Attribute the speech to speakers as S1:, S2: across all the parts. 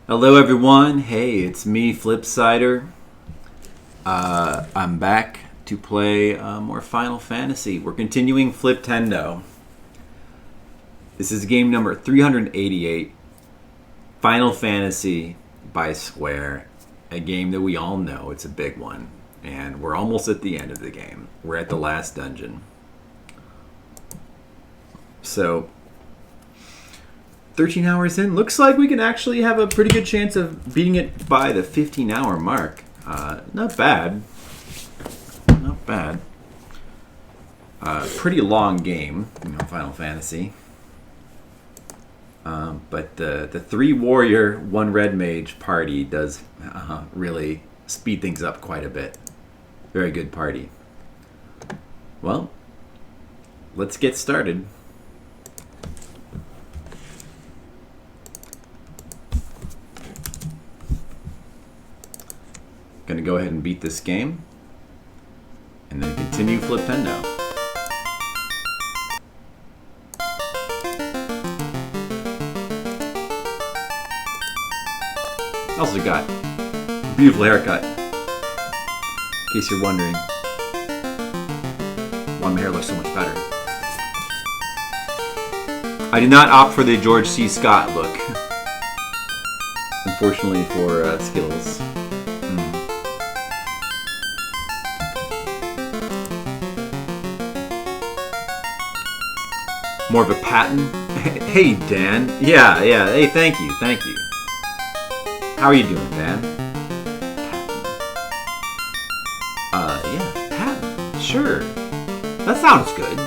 S1: Hello everyone, hey, it's me, Flipsider. I'm back to play more Final Fantasy. We're continuing Fliptendo. This is game number 388, Final Fantasy by Square. A game that we all know, it's a big one. And we're almost at the end of the game. We're at the last dungeon. So 13 hours in, looks like we can actually have a pretty good chance of beating it by the 15-hour mark. Not bad. Not bad. Pretty long game, you know, Final Fantasy. But the 3 warrior, 1 red mage party does really speed things up quite a bit. Very good party. Well, let's get started. Gonna go ahead and beat this game, and then continue Fliptendo. Also got a beautiful haircut, in case you're wondering why my hair looks so much better. I did not opt for the George C. Scott look, unfortunately for Skittles. More of a pattern. Hey, Dan. Yeah. Hey, thank you. How are you doing, Dan? Yeah, patent. Sure. That sounds good.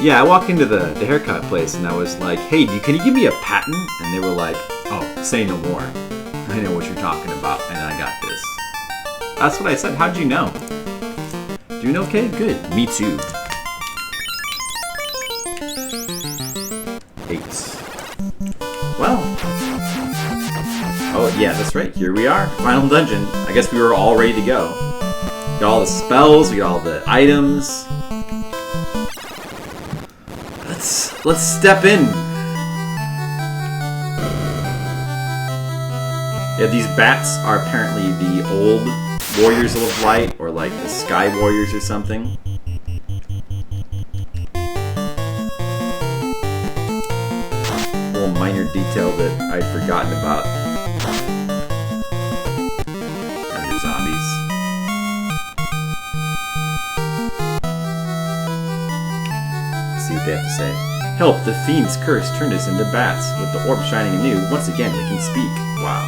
S1: Yeah, I walked into the haircut place and I was like, hey, can you give me a patent? And they were like, oh, say no more. I know what you're talking about, and I got this. That's what I said. How'd you know? Doing okay? Good. Me too. 8. Well. Oh, yeah, that's right. Here we are. Final dungeon. I guess we were all ready to go. We got all the spells. We got all the items. Let's step in. Yeah, these bats are apparently the old Warriors of Light, or like the Sky Warriors or something. Minor detail that I'd forgotten about. Other zombies. Let's see what they have to say. Help, the fiend's curse turned us into bats. With the orb shining anew, once again we can speak. Wow.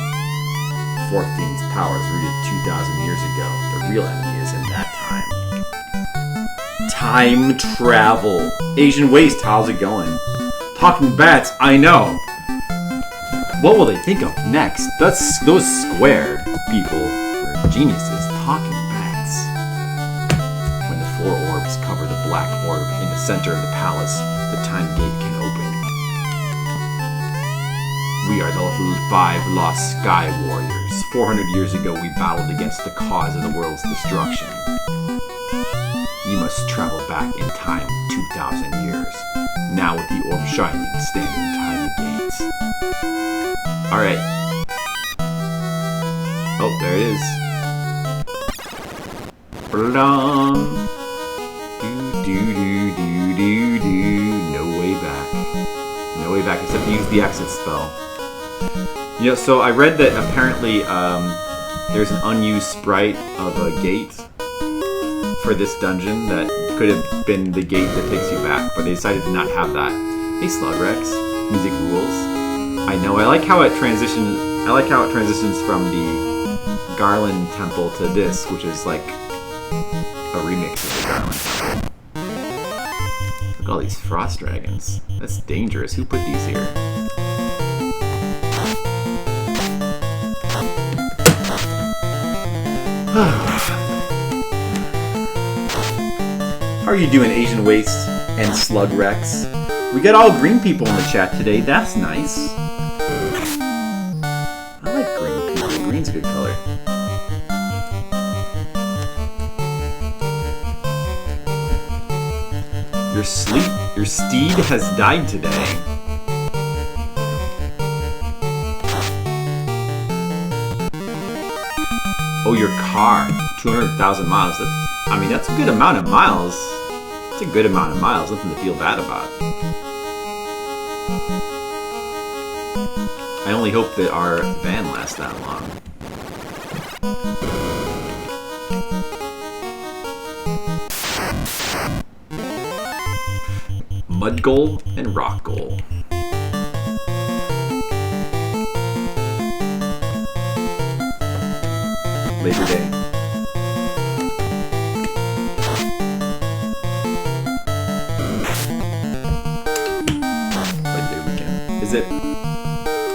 S1: The fourth fiend's power is rooted 2,000 years ago. The real enemy is in that time. Time travel. Asian Waste, how's it going? Talking bats, I know. What will they think of next? Those square people were geniuses. Talking bats. When the 4 orbs cover the black orb in the center of the palace, the time gate can open. We are the 5 lost Sky Warriors. 400 years ago, we battled against the cause of the world's destruction. You must travel back in time 2,000 years. Now with the orb shining, stand in time gates. Alright. Oh, there it is. Blah. Do. No way back. No way back except to use the exit spell. You know, so I read that apparently there's an unused sprite of a gate for this dungeon that could have been the gate that takes you back, but they decided to not have that. Hey, Slugrex, music rules. I know. I like how it transitions. I like how it transitions from the Garland Temple to this, which is like a remix of the Garland Temple. Look at all these frost dragons. That's dangerous. Who put these here? How are you doing, Asian Waste and Slugrex? We got all green people in the chat today. That's nice. I like green people. Green's a good color. Your steed has died today. Oh, your car. 200,000 miles. That's a good amount of miles. It's a good amount of miles. Nothing to feel bad about. I only hope that our van lasts that long. Mud goal and rock goal. Labor Day. Labor Day weekend. Is it?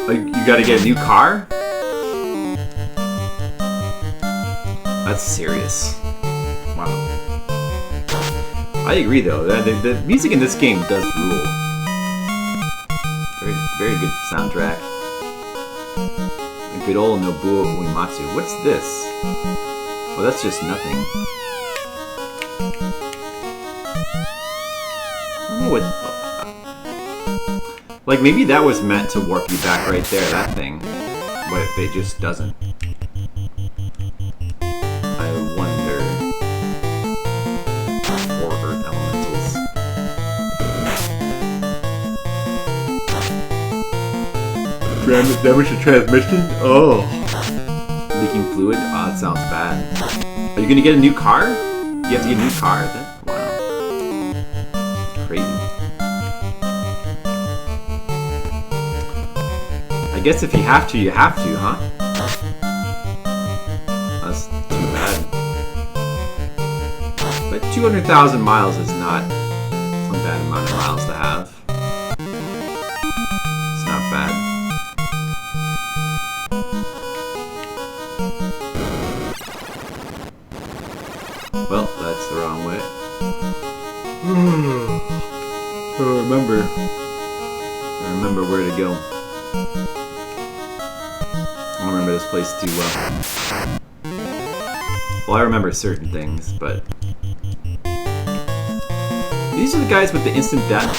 S1: Oh, you gotta get a new car? That's serious. Wow. I agree though. The music in this game does rule. Very good soundtrack. A good old Nobuo Uematsu. What's this? Oh, that's just nothing. I don't know what... Like, maybe that was meant to warp you back right there, that thing. But it just doesn't. I wonder... Four Earth Elementals. Damage to transmission? Oh. Leaking fluid? Oh, that sounds bad. Are you gonna get a new car? You have to get a new car? Wow. Crazy. I guess if you have to, huh? That's too bad. But 200,000 miles is not a bad amount of miles to have. It's not bad. Well, that's the wrong way. I remember where to go. I don't remember this place too well. Well, I remember certain things, but... These are the guys with the instant death?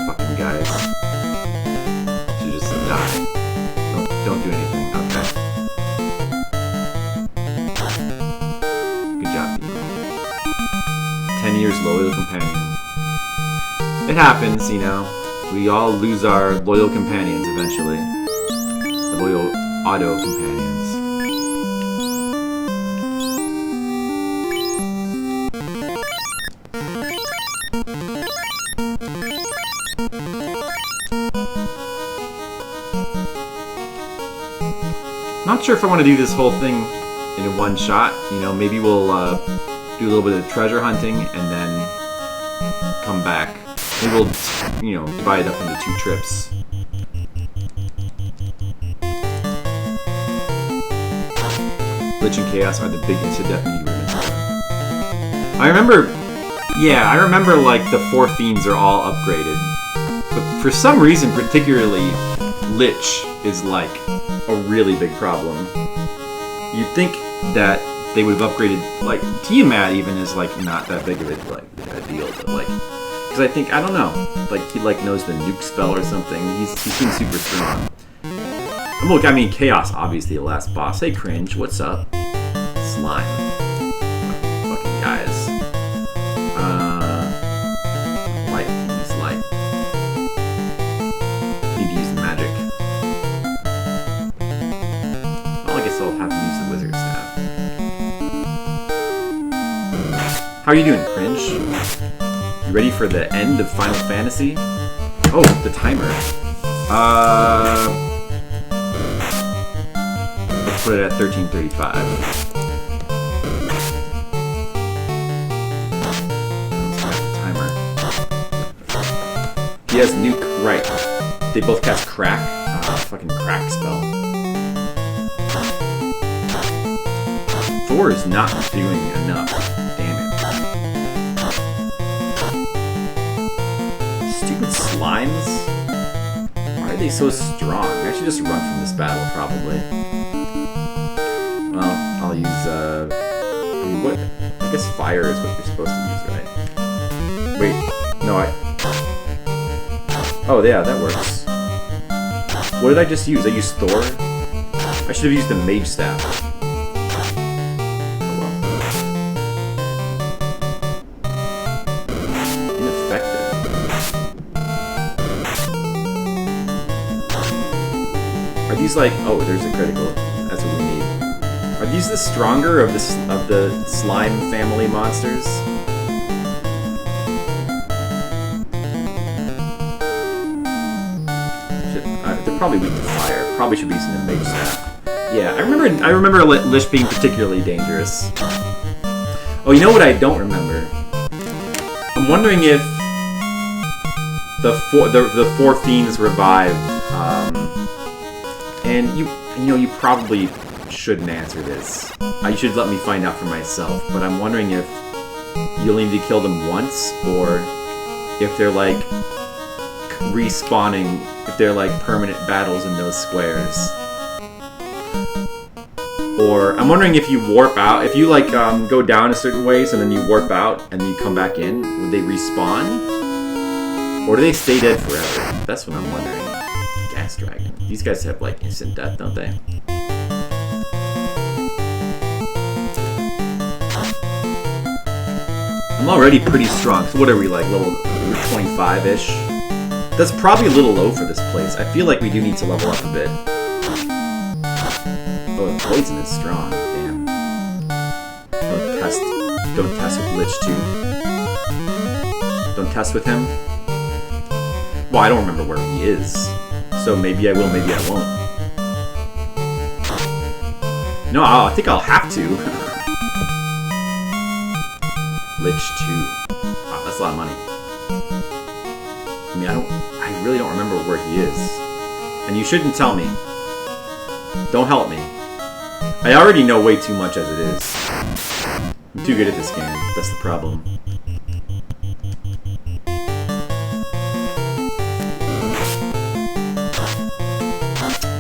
S1: Fucking guys. Should just die. Don't do anything, okay. Good job, people. 10 years loyal companion. It happens, you know. We all lose our loyal companions eventually. The loyal auto companions. Not sure if I want to do this whole thing in one shot. You know, maybe we'll do a little bit of treasure hunting and then come back. Maybe we'll, you know, divide it up into 2 trips. Glitch and Chaos are the big instant-death need ribbons. I remember like the 4 fiends are all upgraded. But for some reason, particularly, Lich is like a really big problem. You'd think that they would have upgraded, like, Tiamat even is like not that big of a deal, but like, because I think, I don't know, like he like knows the nuke spell or something. He seems super strong. And look, I mean, Chaos obviously the last boss. Hey, Cringe, what's up? Slime, fucking guys. Light, use light. Need to use magic. Well, I guess I'll have to use the wizard staff. How are you doing, Cringe? You ready for the end of Final Fantasy? Oh, the timer. Let's put it at 13:35. Timer. He has nuke, right. They both cast crack. Fucking crack spell. 4 is not doing enough. Slimes? Why are they so strong? I should just run from this battle, probably. Well, I'll use, I mean, what? I guess fire is what you're supposed to use, right? Wait, no, oh, yeah, that works. What did I just use? I used Thor? I should have used the Mage Staff. Are these like, oh, there's a critical. That's what we need. Are these the stronger of the slime family monsters? They're probably weak to fire. Probably should be using the Mage Staff. Yeah, I remember Lich being particularly dangerous. Oh, you know what I don't remember? I'm wondering if the four fiends revive. And you know, you probably shouldn't answer this. You should let me find out for myself. But I'm wondering if you'll need to kill them once, or if they're like respawning, if they're like permanent battles in those squares. Or I'm wondering if you warp out, if you like go down a certain ways and then you warp out and then you come back in, would they respawn? Or do they stay dead forever? That's what I'm wondering. Gas Dragon. These guys have like instant death, don't they? I'm already pretty strong. So what are we, like level 25-ish? That's probably a little low for this place. I feel like we do need to level up a bit. Oh, the poison is strong. Damn. Don't test with Lich 2. Don't test with him. Well, I don't remember where he is. So maybe I will, maybe I won't. No, I think I'll have to. Lich 2. Wow, that's a lot of money. I mean, I really don't remember where he is. And you shouldn't tell me. Don't help me. I already know way too much as it is. I'm too good at this game. That's the problem.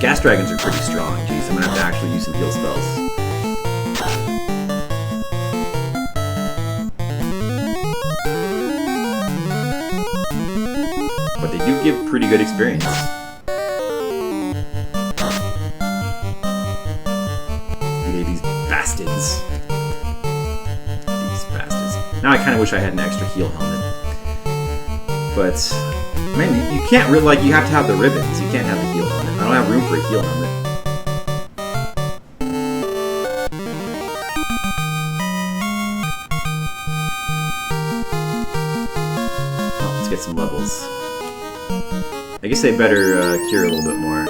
S1: Gas dragons are pretty strong. Jeez, I'm gonna have to actually use some heal spells. But they do give pretty good experience. These bastards. These bastards. Now I kind of wish I had an extra heal helmet. But, man, you can't really, like, you have to have the ribbons. You can't have the heal helmet. I don't have room for a heal helmet. Oh, let's get some levels. I guess they better cure a little bit more.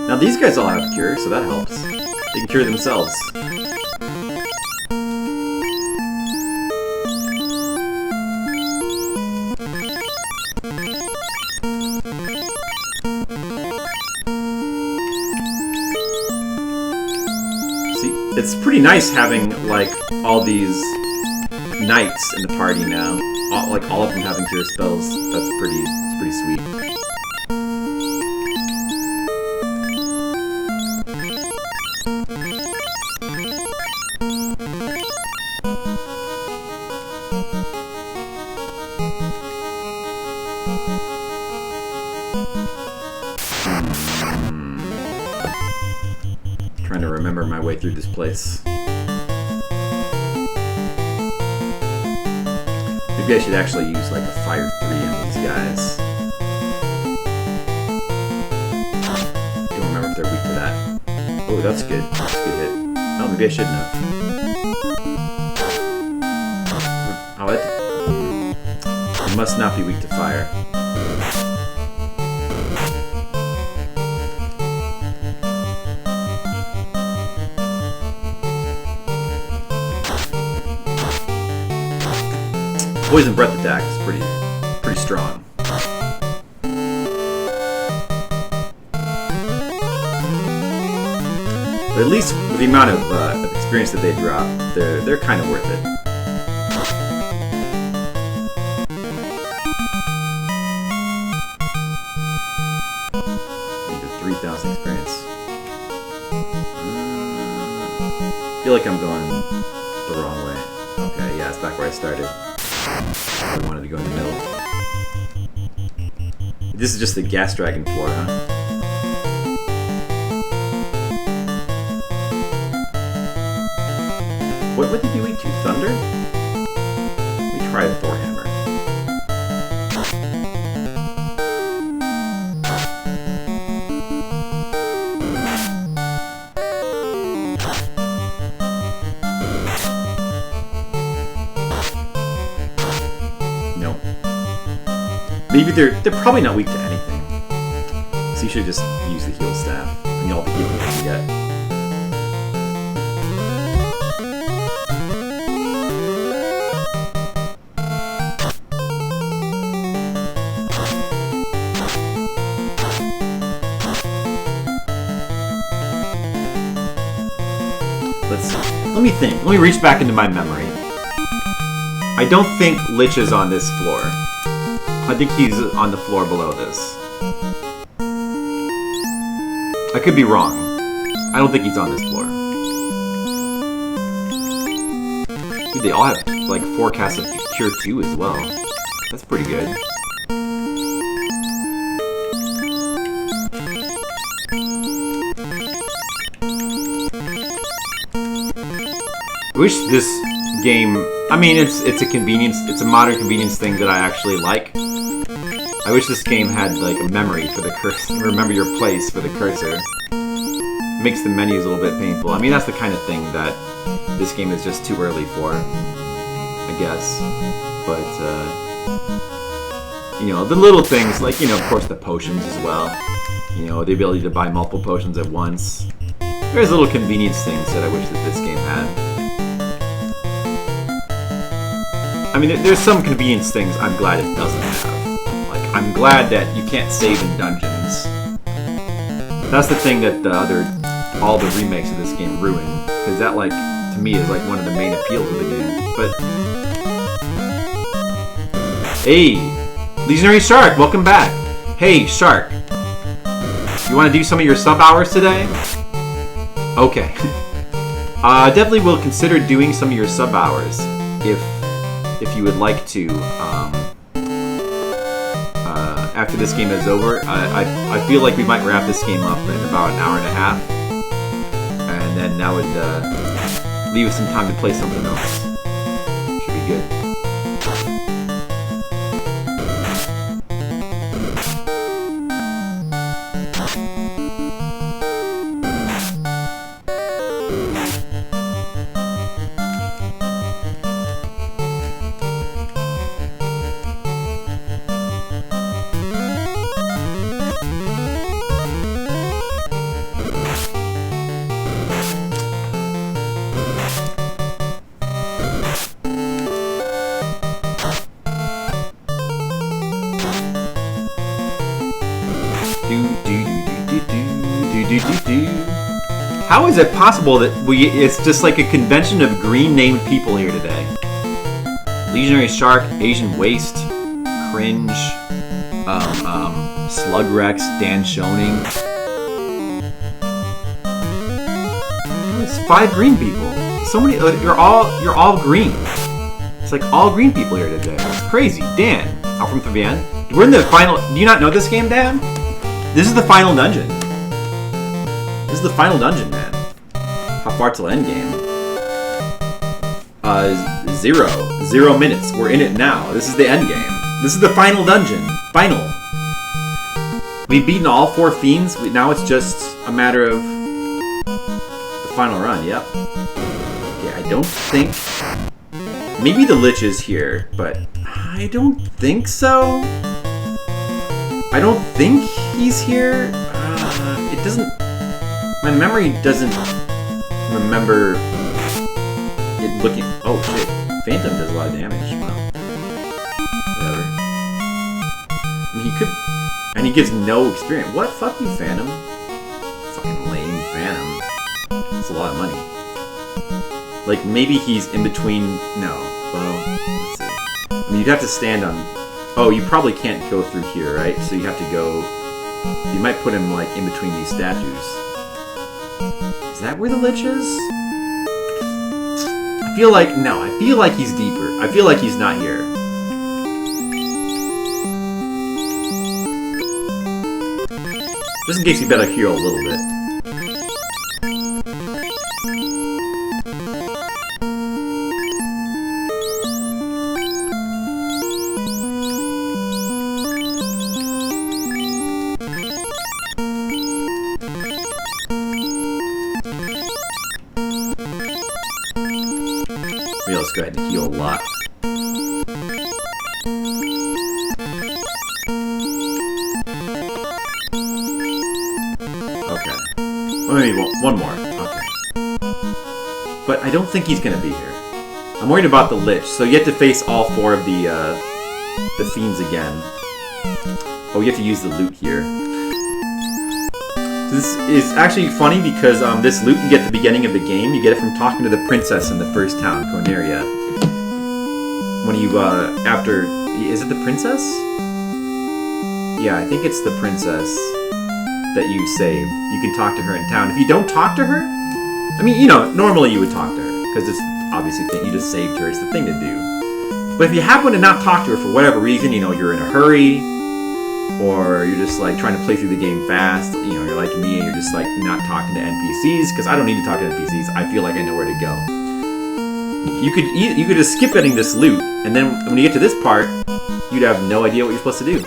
S1: Now these guys all have cure, so that helps. They can cure themselves. See, it's pretty nice having like all these knights in the party now. Like all of them having cure spells. That's pretty sweet. Trying to remember my way through this place. Maybe I should actually use like a Fire 3 on these guys. Don't remember if they're weak to that. Oh, that's good. That's a good hit. Oh, maybe I shouldn't have. Oh, it must not be weak to fire. Poison breath attack is pretty strong. But at least with the amount of experience that they drop, they're kind of worth it. Maybe 3,000 experience. I feel like I'm going the wrong way. Okay, yeah, it's back where I started. I wanted to go in the middle. This is just the gas dragon floor, huh? What did you eat to? Thunder? Let me try the Thor hammer. Maybe they're probably not weak to anything. So you should just use the heal staff, and you'll be healing what you get. Let's see. Let me think. Let me reach back into my memory. I don't think Lich is on this floor. I think he's on the floor below this. I could be wrong. I don't think he's on this floor. Dude, they all have like forecasts of Cure 2 as well. That's pretty good. I wish this game, I mean, it's a convenience, it's a modern convenience thing that I actually like. I wish this game had like a memory for the cursor, remember your place for the cursor. It makes the menus a little bit painful. I mean, that's the kind of thing that this game is just too early for, I guess. But, you know, the little things, like, you know, of course the potions as well. You know, the ability to buy multiple potions at once. There's little convenience things that I wish that this game had. I mean, there's some convenience things I'm glad it doesn't have. Like, I'm glad that you can't save in dungeons. That's the thing that all the remakes of this game ruin. Because that, like, to me is like one of the main appeals of the game. But, hey, Legionary Shark, welcome back. Hey, Shark, you want to do some of your sub hours today? Okay. Definitely will consider doing some of your sub hours if you would like to. After this game is over, I feel like we might wrap this game up in about an hour and a half, and then that would leave us some time to play something else. Should be good. How is it possible that it's just like a convention of green named people here today? Legionary Shark, Asian Waste, Cringe, Slugrex, Dan Schoening. It's 5 green people. So many, you're all green. It's like all green people here today. It's crazy. Dan, out from Fabian. We're in the final, do you not know this game, Dan? This is the final dungeon. This is the final dungeon, man. How far till end game? 0 minutes. We're in it now. This is the end game. This is the final dungeon. Final. We've beaten all 4 fiends. Now it's just a matter of the final run. Yep. Okay, I don't think. Maybe the Lich is here, but I don't think so. I don't think he's here. It doesn't. My memory doesn't remember it looking. Oh shit! Phantom does a lot of damage. Wow. Whatever. I mean, he could, and he gives no experience. What? Fuck you, Phantom. Fucking lame Phantom. That's a lot of money. Like maybe he's in between. No. Well, let's see. I mean, you'd have to stand on. Oh, you probably can't go through here, right? So you have to go. You might put him like in between these statues. Is that where the Lich is? I feel like, no, I feel like he's deeper. I feel like he's not here. Just in case you better heal a little bit. Let's go ahead and heal a lot. Okay. Well, maybe one more. Okay. But I don't think he's gonna be here. I'm worried about the Lich, so you have to face all 4 of the fiends again. Oh, you have to use the loot here. So this is actually funny because this loot you get at the beginning of the game, you get it from talking to the princess in the first town, Coneria. When you, after... Is it the princess? Yeah, I think it's the princess that you saved. You can talk to her in town. If you don't talk to her... I mean, you know, normally you would talk to her, because it's obviously you just saved her. It's the thing to do. But if you happen to not talk to her for whatever reason, you know, you're in a hurry, or you're just like trying to play through the game fast, you know, you're like me and you're just like not talking to NPCs, because I don't need to talk to NPCs. I feel like I know where to go. You could just skip getting this loot, and then when you get to this part, you'd have no idea what you're supposed to do.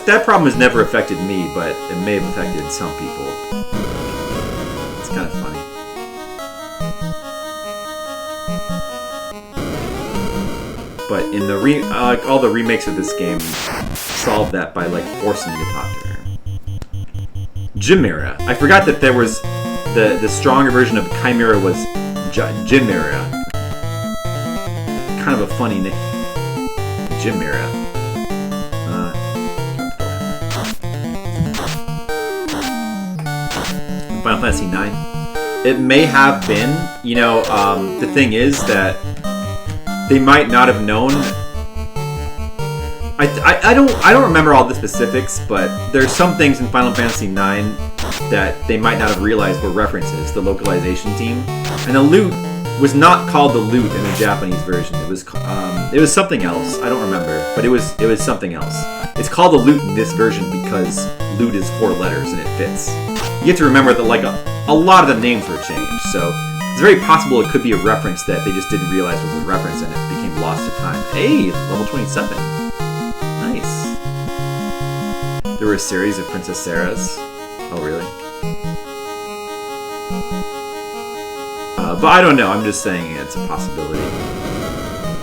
S1: That problem has never affected me, but it may have affected some people. It's kind of funny. But in the all the remakes of this game solved that by like forcing you to talk to her. Chimera. I forgot that there was the stronger version of Chimera was Chimera. Kind of a funny name. Chimera. Final Fantasy IX. It may have been, you know, the thing is that they might not have known. I don't remember all the specifics, but there's some things in Final Fantasy IX that they might not have realized were references. The localization team, and the loot was not called the loot in the Japanese version. It was something else. I don't remember, but it was something else. It's called the loot in this version because loot is 4 letters and it fits. You have to remember that like a lot of the names were changed, so it's very possible it could be a reference that they just didn't realize was a reference and it became lost to time. Hey, level 27. Nice. There were a series of Princess Sarahs. Oh, really? But I don't know. I'm just saying it's a possibility.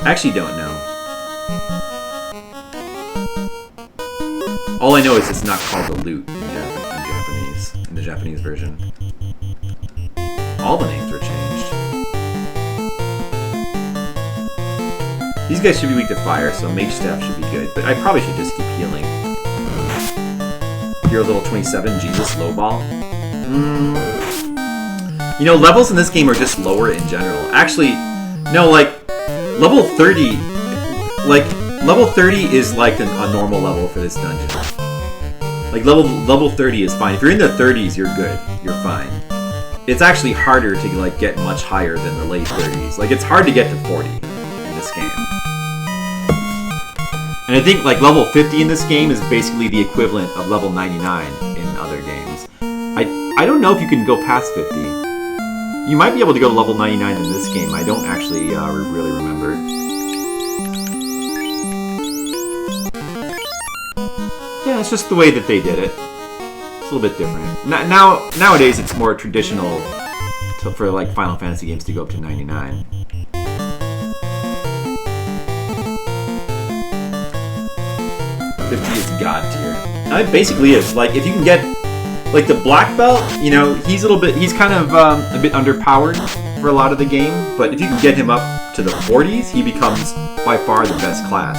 S1: I actually don't know. All I know is it's not called the loot in the Japanese version. All the names were changed. These guys should be weak to fire, so Mage Staff should be good. But I probably should just keep healing. Heroes level 27, Jesus, low ball. You know, levels in this game are just lower in general. Actually, no, like, level 30... Like, level 30 is like a normal level for this dungeon. Like, level 30 is fine. If you're in the 30s, you're good. You're fine. It's actually harder to, like, get much higher than the late 30s. Like, it's hard to get to 40 in this game. And I think, like, level 50 in this game is basically the equivalent of level 99 in other games. I don't know if you can go past 50. You might be able to go to level 99 in this game. I don't actually really remember. Yeah, it's just the way that they did it. It's a little bit different. Nowadays, it's more traditional for like Final Fantasy games to go up to 99. Is God tier. It basically is. Like, if you can get, like, the black belt, you know, he's kind of a bit underpowered for a lot of the game, but if you can get him up to the 40s, he becomes by far the best class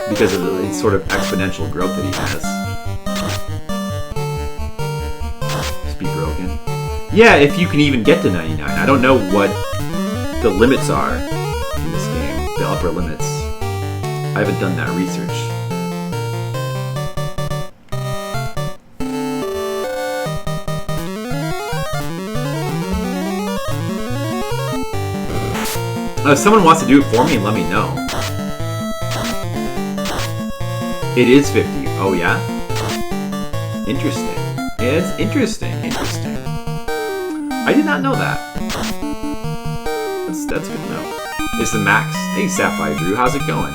S1: because of the sort of exponential growth that he has. Just be broken. Yeah, if you can even get to 99. I don't know what the limits are in this game, the upper limits. I haven't done that research. If someone wants to do it for me, let me know. It is 50. Oh, yeah? Interesting. Yeah, it's interesting. Interesting. I did not know that. That's good to know. It's the max. Hey, Sapphire Drew, how's it going?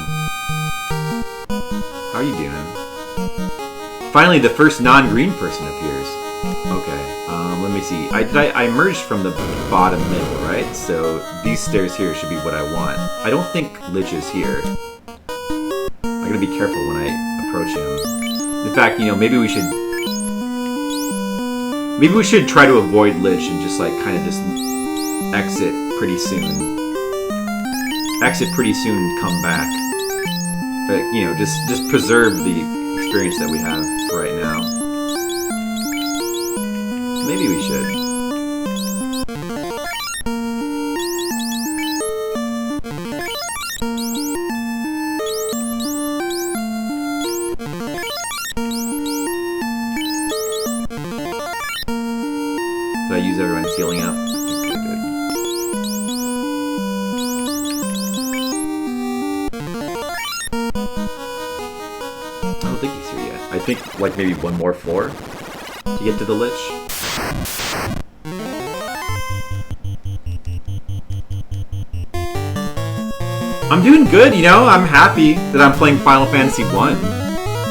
S1: How are you doing? Finally, the first non-green person appears. Okay. Let me see. I merged from the bottom middle, right? So these stairs here should be what I want. I don't think Lich is here. I gotta be careful when I approach him. In fact, you know, maybe we should try to avoid Lich and just like kind of just exit pretty soon. Exit pretty soon and come back. you know, just preserve the experience that we have right now. Maybe we should. Did I use everyone's healing up? Okay, good. I don't think he's here yet. I think like maybe one more floor to get to the Lich. I'm doing good, you know. I'm happy that I'm playing Final Fantasy 1.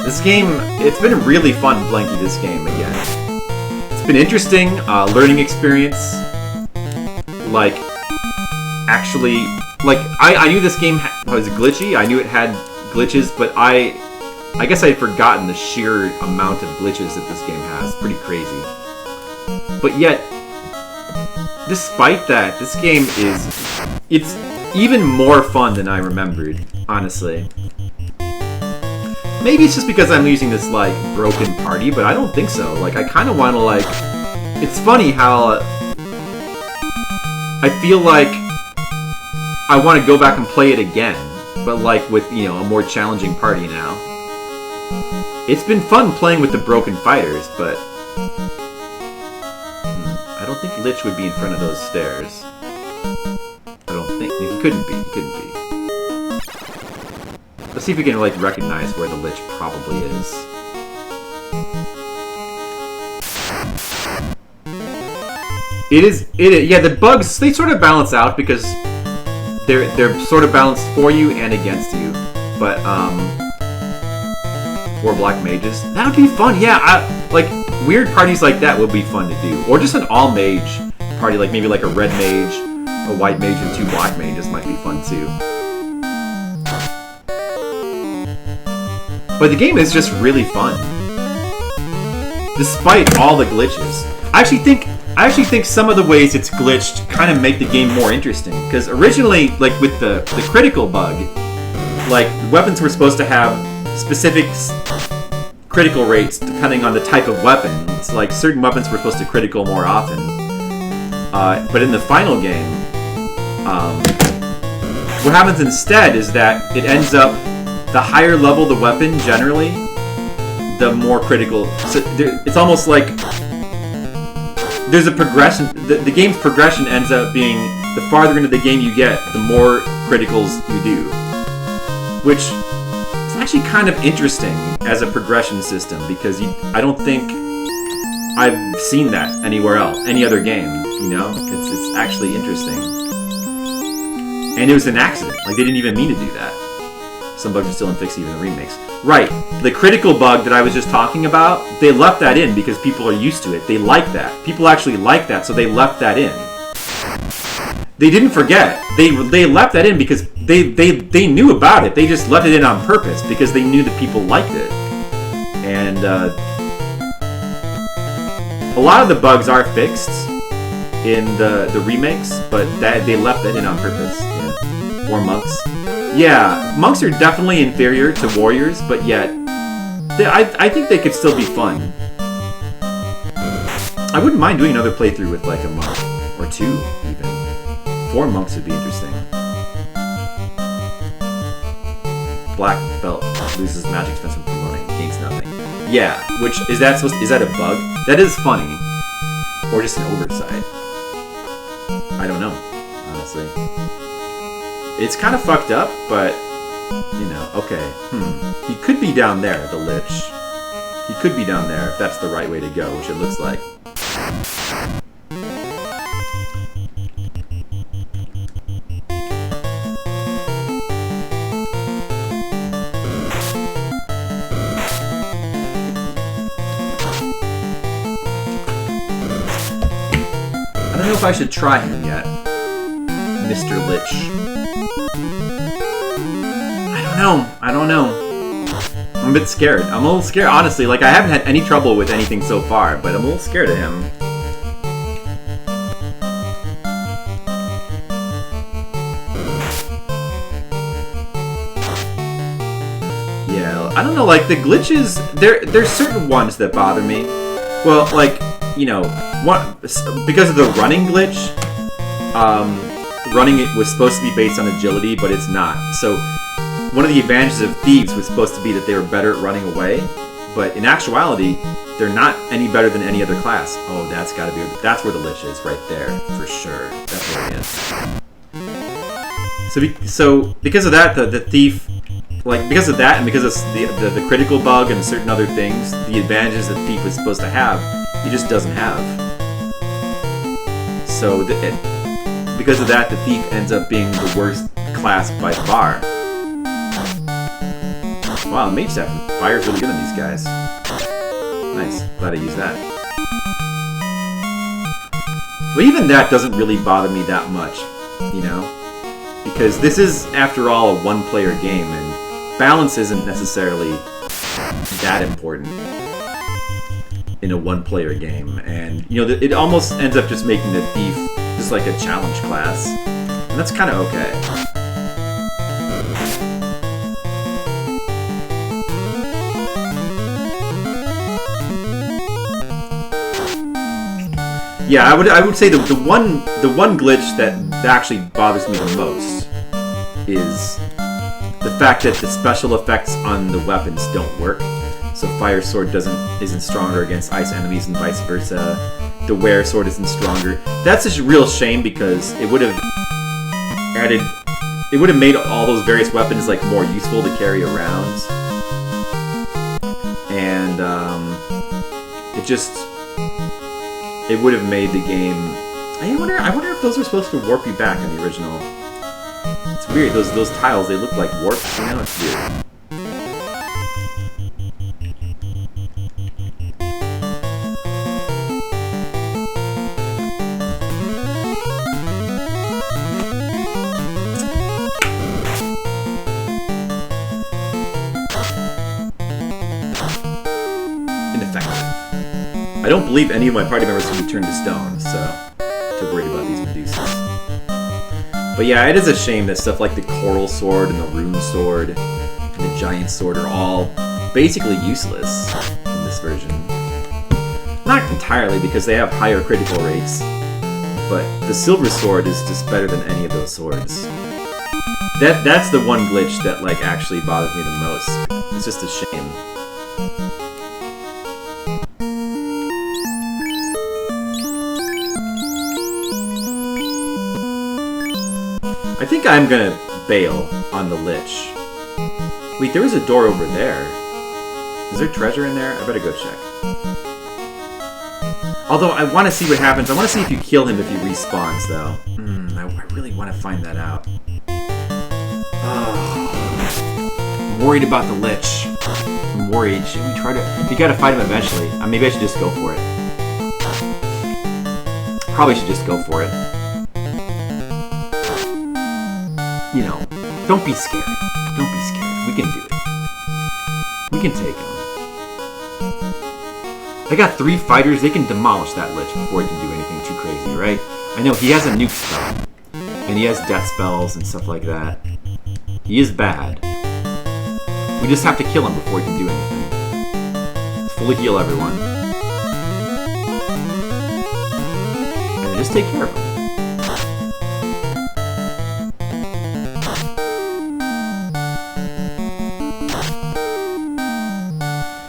S1: This game, it's been really fun playing through this game again. It's been interesting, learning experience. Like, actually, like, I knew this game was glitchy. I knew it had glitches, but I guess I had forgotten the sheer amount of glitches that this game has. Pretty crazy. But yet, despite that, this game it's even more fun than I remembered, honestly. Maybe it's just because I'm using this, like, broken party, but I don't think so. Like, I kind of want to, like... It's funny how... I feel like I want to go back and play it again, but, like, with, you know, a more challenging party now. It's been fun playing with the broken fighters, but... I don't think Lich would be in front of those stairs. I don't think. He couldn't be. He couldn't be. Let's see if we can, like, recognize where the Lich probably is. Yeah, the bugs, they sort of balance out because they're sort of balanced for you and against you. But, 4 black mages. That would be fun, yeah. Like, weird parties like that would be fun to do. Or just an all-mage party, like maybe like a red mage, a white mage, and 2 black mages might be fun too. But the game is just really fun, despite all the glitches. I actually think some of the ways it's glitched kind of make the game more interesting. Because originally, like with the critical bug, like weapons were supposed to have specific critical rates depending on the type of weapon. It's like certain weapons were supposed to critical more often. But in the final game, what happens instead is that it ends up, the higher level the weapon generally, the more critical. So it's almost like there's a progression. The game's progression ends up being the farther into the game you get, the more criticals you do, which is actually kind of interesting as a progression system because I don't think I've seen that anywhere else, any other game. You know, it's actually interesting, and it was an accident. Like they didn't even mean to do that. Some bugs are still unfixed even in the remakes. Right, the critical bug that I was just talking about, they left that in because people are used to it. They like that. People actually like that, so they left that in. They didn't forget. They left that in because they knew about it. They just left it in on purpose because they knew that people liked it. And a lot of the bugs are fixed in the remakes, but they left that in on purpose. Yeah. Or monks. Yeah, monks are definitely inferior to warriors, but yet I think they could still be fun. I wouldn't mind doing another playthrough with like a monk or 2 even. 4 monks would be interesting. Black belt loses magic defense from promoting, gains nothing. Yeah, which is that a bug? That is funny, or just an oversight. I don't know, honestly. It's kind of fucked up, but, you know, okay. He could be down there, the Lich. He could be down there, if that's the right way to go, which it looks like. I don't know if I should try him yet, Mr. Lich. I don't know. I'm a bit scared. I'm a little scared, honestly. Like, I haven't had any trouble with anything so far, but I'm a little scared of him. I don't know, like the glitches, there's certain ones that bother me. Well, like, you know, because of the running glitch, running it was supposed to be based on agility, but it's not. So one of the advantages of thieves was supposed to be that they were better at running away, but in actuality, they're not any better than any other class. Oh, that's where the lich is, right there, for sure. That's where it is. So because of that, the thief, like because of that, and because of the critical bug and certain other things, the advantages that thief was supposed to have, he just doesn't have. So because of that, the thief ends up being the worst class by far. Wow, mage staff fire's really good on these guys. Nice, glad I used that. But even that doesn't really bother me that much, you know? Because this is, after all, a one-player game, and balance isn't necessarily that important in a one-player game. And, you know, it almost ends up just making the thief just like a challenge class. And that's kind of okay. Yeah, I would say the one glitch that actually bothers me the most is the fact that the special effects on the weapons don't work. So Fire Sword isn't stronger against ice enemies and vice versa. The Were Sword isn't stronger. That's a real shame because it would have made all those various weapons like more useful to carry around. And it would have made the game. I wonder if those were supposed to warp you back in the original. It's weird. Those tiles, they look like warps. You know, it's weird. I don't believe any of my party members can be turned to stone, so too worried about these Medusas. But yeah, it is a shame that stuff like the Coral Sword and the Rune Sword and the Giant Sword are all basically useless in this version. Not entirely, because they have higher critical rates, but the Silver Sword is just better than any of those swords. That's the one glitch that like actually bothers me the most. It's just a shame. I think I'm gonna bail on the Lich. Wait, there was a door over there. Is there treasure in there? I better go check. Although I want to see what happens. I want to see if you kill him if he respawns, though. I really want to find that out. Oh, I'm worried about the Lich. I'm worried. Should we try to... We gotta fight him eventually. Maybe I should just go for it. Probably should just go for it. You know, don't be scared. Don't be scared. We can do it. We can take him. I got 3 fighters. They can demolish that Lich before he can do anything too crazy, right? I know he has a nuke spell. And he has death spells and stuff like that. He is bad. We just have to kill him before he can do anything. Let's fully heal everyone. And then just take care of him.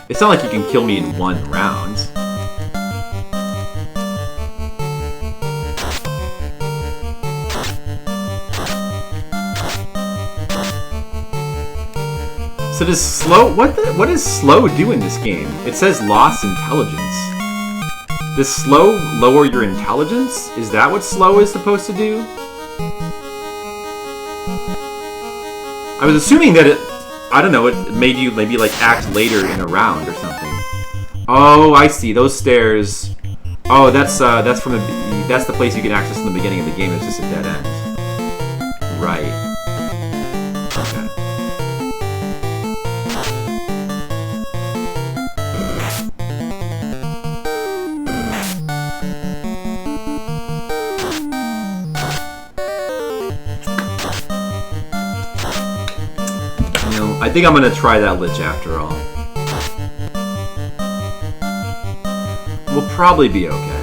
S1: It's not like you can kill me in 1 round. So does slow... What does slow do in this game? It says lost intelligence. Does slow lower your intelligence? Is that what slow is supposed to do? I was assuming that it... I don't know, it made you maybe like act later in a round or something. Oh, I see. Those stairs. Oh, that's the place you can access in the beginning of the game. It's just a dead end. Right. Okay. think I'm gonna try that Lich after all. We'll probably be okay.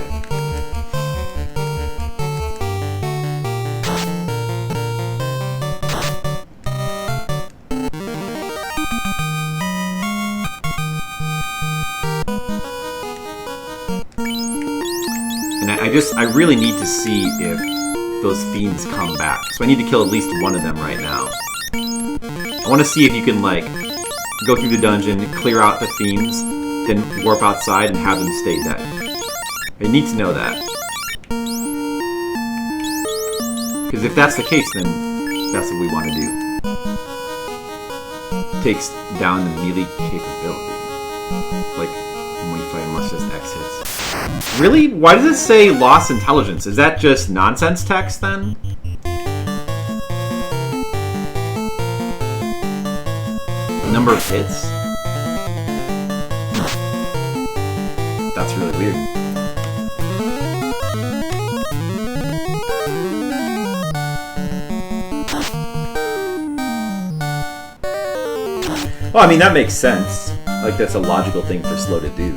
S1: And I really need to see if those fiends come back. So I need to kill at least one of them right now. I want to see if you can, like, go through the dungeon, clear out the fiends, then warp outside and have them stay dead. I need to know that. Because if that's the case, then that's what we want to do. Takes down the melee capability. Like, when you fight unless just X hits. Really? Why does it say lost intelligence? Is that just nonsense text then? Number of hits? That's really weird. Well, I mean, that makes sense. Like, that's a logical thing for Slow to do.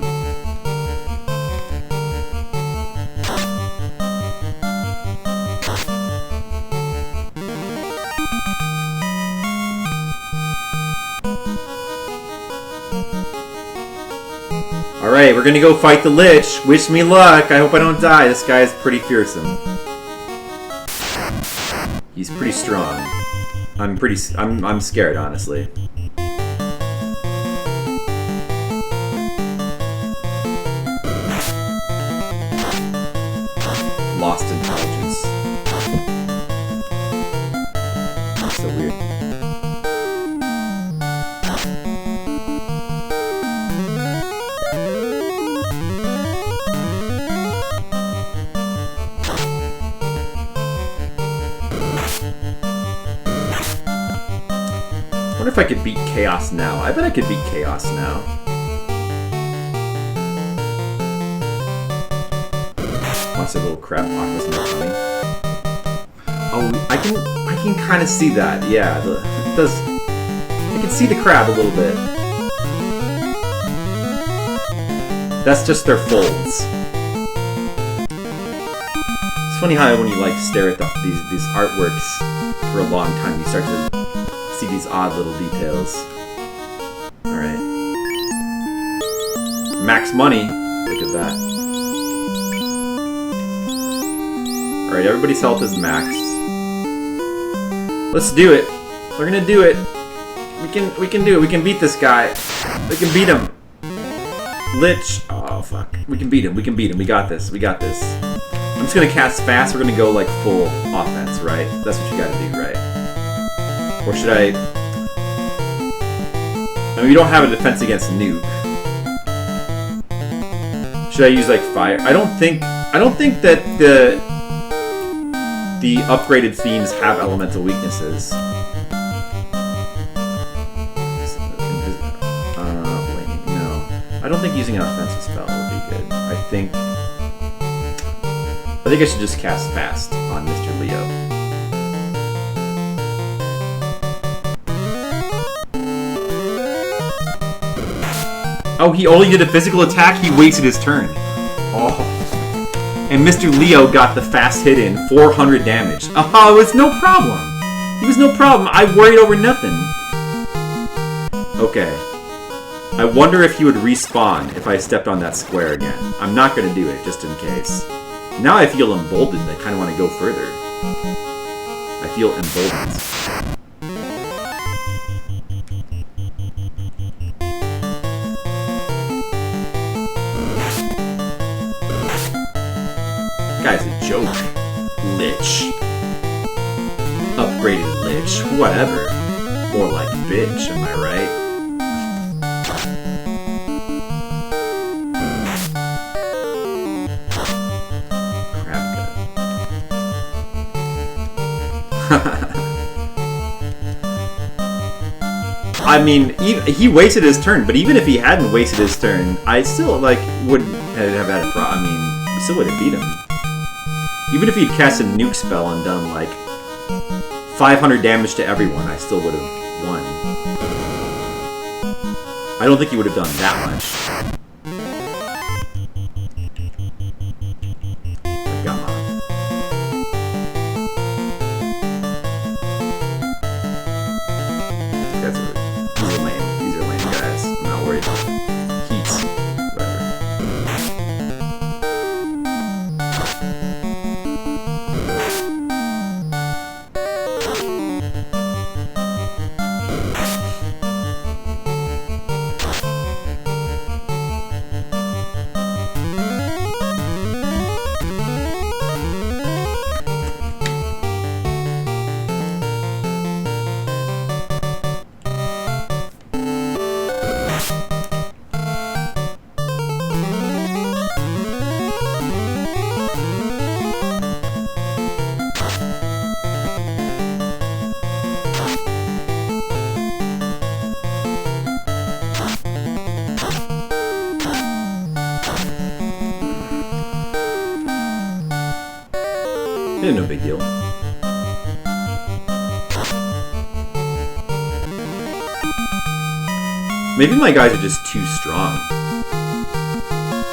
S1: Alright, we're gonna go fight the Lich. Wish me luck. I hope I don't die. This guy is pretty fearsome. He's pretty strong. I'm scared, honestly. Lost intelligence. That's so weird. I wonder if I could beat Chaos now. I bet I could beat Chaos now. Watch that little crab walk was not funny. Oh, I can kind of see that. Yeah, it does. I can see the crab a little bit. That's just their folds. It's funny how when you like stare at these artworks for a long time, you start to see these odd little details. Alright. Max money. Look at that. Alright, everybody's health is maxed. Let's do it. We're gonna do it. We can do it. We can beat this guy. We can beat him. Lich. Oh, fuck. We can beat him. We can beat him. We got this. We got this. I'm just gonna cast fast. We're gonna go, like, full offense, right? That's what you gotta do, right? Or should I mean, we don't have a defense against nuke. Should I use like fire? I don't think that the upgraded fiends have elemental weaknesses. No. I don't think using an offensive spell would be good. I think I should just cast fast on Mr. Leo. Oh, he only did a physical attack? He wasted his turn. Oh. And Mr. Leo got the fast hit in, 400 damage. Oh, it was no problem. It was no problem. I worried over nothing. Okay. I wonder if he would respawn if I stepped on that square again. I'm not going to do it, just in case. Now I feel emboldened. I kind of want to go further. I feel emboldened. Guy's a joke. Lich. Upgraded Lich. Whatever. More like bitch, am I right? Crap gun. I mean, he wasted his turn, but even if he hadn't wasted his turn, I still, like, wouldn't have had a problem. I mean, we still would have beat him. Even if he'd cast a nuke spell and done, like, 500 damage to everyone, I still would have won. don't think he would have done that much. Come on. These are lame. These are lame guys. I'm not worried. Heats. Whatever. No big deal. Maybe my guys are just too strong.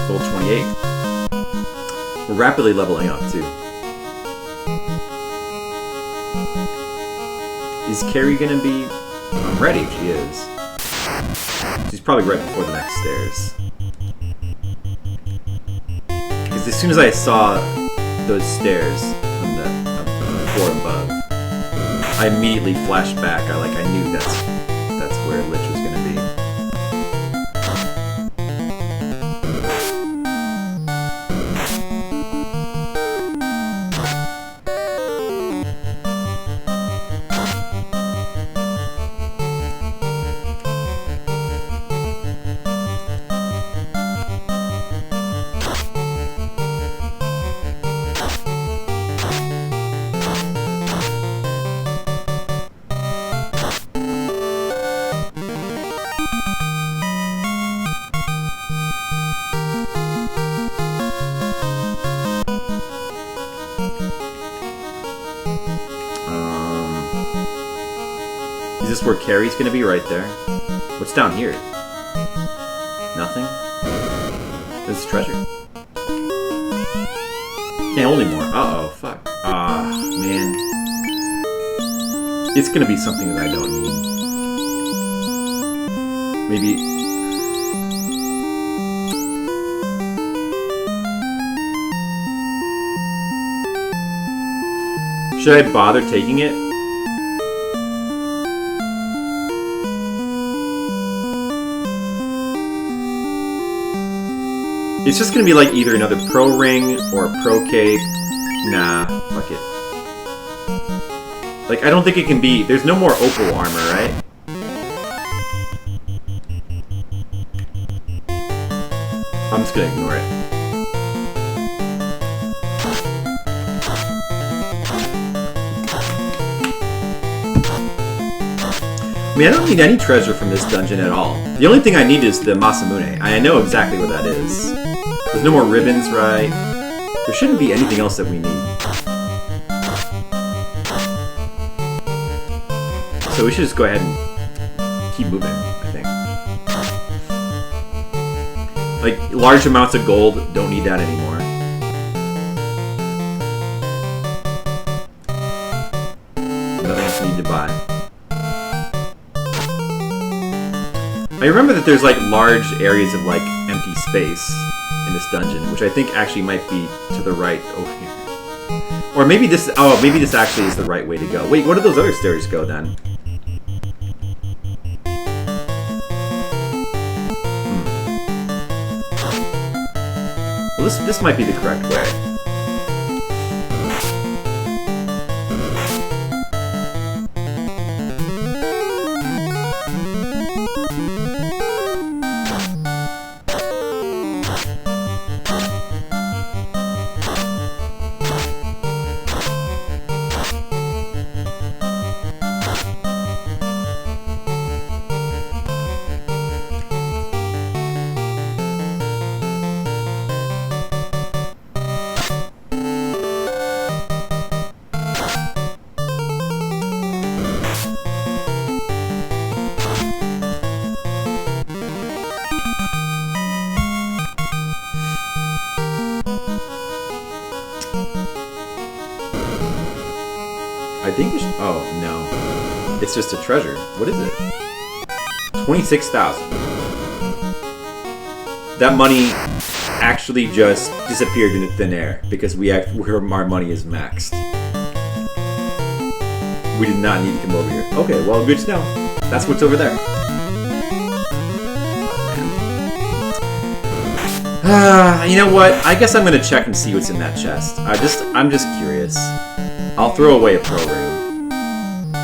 S1: Level 28. We're rapidly leveling up too. Is Carrie gonna be... I'm ready if she is. She's probably right before the next stairs. Because as soon as I saw those stairs from the floor above, I immediately flashed back. I knew that's where Lich was gonna be. Is this where Carrie's gonna be? Right there. What's down here? Nothing? There's treasure. Can't hold anymore. Uh-oh, fuck. Ah, man. It's gonna be something that I don't need. Maybe... Should I bother taking it? It's just gonna be like either another pro ring or a pro cape. Nah, fuck it. Like, I don't think it can be... There's no more opal armor, right? I'm just gonna ignore it. I mean, I don't need any treasure from this dungeon at all. The only thing I need is the Masamune. I know exactly what that is. There's no more ribbons, right? There shouldn't be anything else that we need. So we should just go ahead and keep moving, I think. Like, large amounts of gold, don't need that anymore. Nothing else I need to buy. I remember that there's like large areas of like empty space in this dungeon, which I think actually might be to the right over here. Or maybe this, oh, maybe this actually is the right way to go. Wait, where do those other stairs go then? Well, this might be the correct way. I think it's... Oh, no. It's just a treasure. What is it? 26,000. That money actually just disappeared into thin air because our money is maxed. We did not need to come over here. Okay, well, good to know. That's what's over there. You know what? I guess I'm gonna check and see what's in that chest. I'm just curious. I'll throw away a pro ring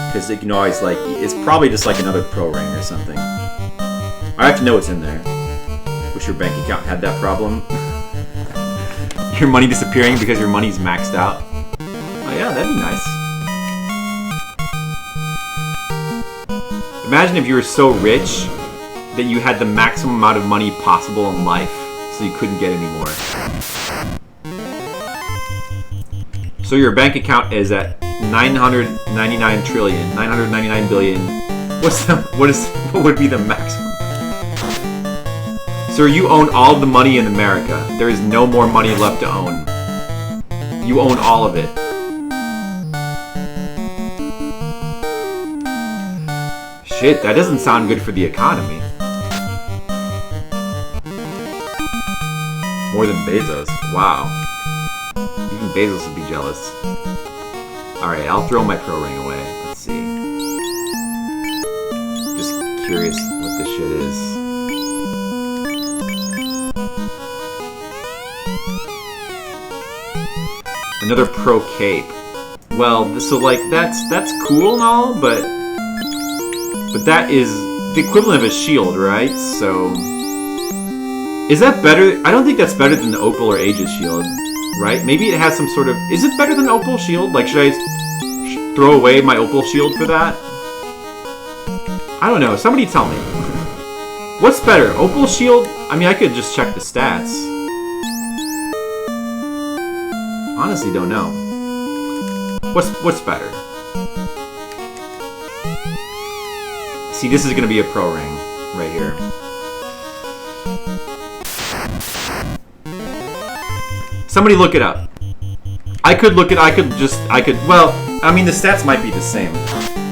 S1: because you can always like. It's probably just like another pro ring or something. I have to know what's in there. Wish your bank account had that problem. Your money disappearing because your money's maxed out. Oh yeah, that'd be nice. Imagine if you were so rich that you had the maximum amount of money possible in life. So you couldn't get any more. So your bank account is at 999 trillion, 999 billion. What would be the maximum? So you own all of the money in America. There is no more money left to own. You own all of it. Shit, that doesn't sound good for the economy. More than Bezos. Wow. Even Bezos would be jealous. Alright, I'll throw my pro ring away. Let's see. Just curious what this shit is. Another pro cape. Well, so like that's cool and all, but that is the equivalent of a shield, right? So is that better? I don't think that's better than the Opal or Aegis shield, right? Maybe it has some sort of... Is it better than Opal shield? Like, should I throw away my Opal shield for that? I don't know. Somebody tell me. What's better? Opal shield? I mean, I could just check the stats. Honestly, don't know. What's better? See, this is going to be a pro ring right here. Somebody look it up. Well, I mean, the stats might be the same.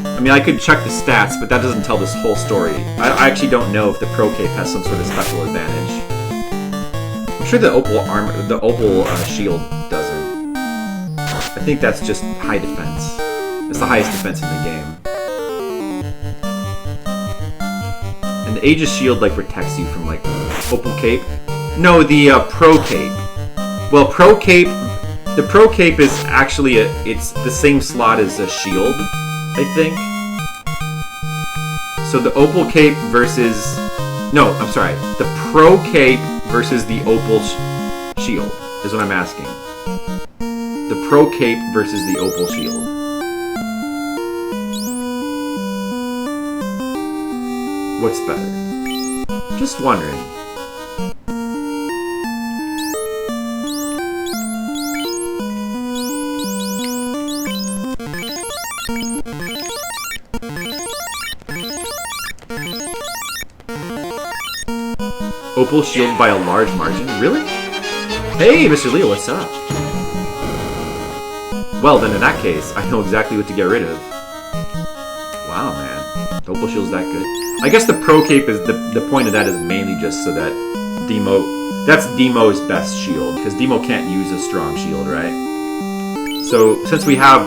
S1: I mean, I could check the stats, but that doesn't tell this whole story. I actually don't know if the Pro Cape has some sort of special advantage. I'm sure the Opal shield doesn't. I think that's just high defense. It's the highest defense in the game. And the Aegis shield, like, protects you from, like, Opal Cape. No, the Pro Cape. Well, the Pro Cape is actually it's the same slot as a shield, I think. So the Opal Cape versus... No, I'm sorry. The Pro Cape versus the Opal shield is what I'm asking. The Pro Cape versus the Opal shield. What's better? Just wondering. Opal shield by a large margin? Really? Hey, Mr. Leo, what's up? Well, then in that case, I know exactly what to get rid of. Wow, man. The Opal shield's that good. I guess the Pro Cape is the point of that is mainly just so that that's Demo's best shield, because Demo can't use a strong shield, right? So since we have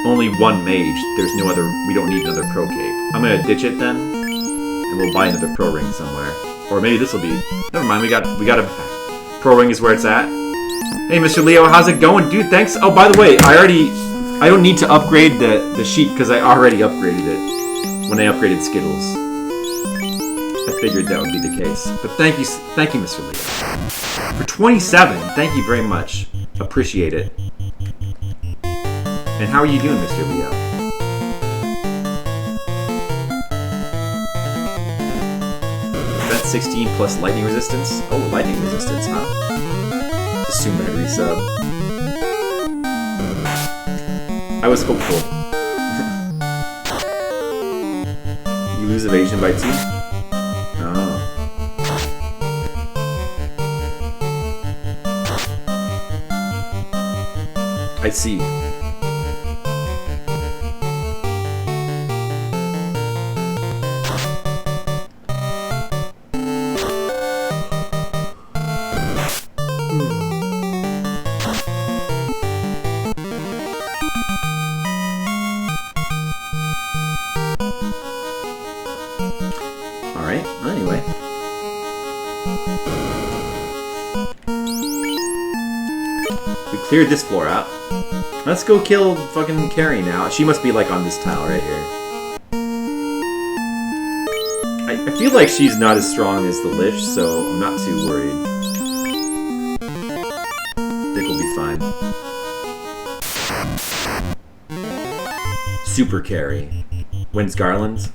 S1: only one mage, we don't need another Pro Cape. I'm gonna ditch it then, and we'll buy another Pro Ring somewhere. Or maybe this will be... Never mind, we got a... Pro Ring is where it's at. Hey, Mr. Leo, how's it going? Dude, thanks. Oh, by the way, I don't need to upgrade the sheet because I already upgraded it when I upgraded Skittles. I figured that would be the case. But thank you, Mr. Leo. For 27, thank you very much. Appreciate it. And how are you doing, Mr. Leo? Defense 16 plus lightning resistance? Oh, lightning resistance, huh? Assume I'd resub. I was hopeful. You lose evasion by 2? Oh. I see. We cleared this floor out. Let's go kill fucking Carrie now. She must be like on this tile right here. I feel like she's not as strong as the Lich, so I'm not too worried. I think we'll be fine. Super Carrie. When's Garland's?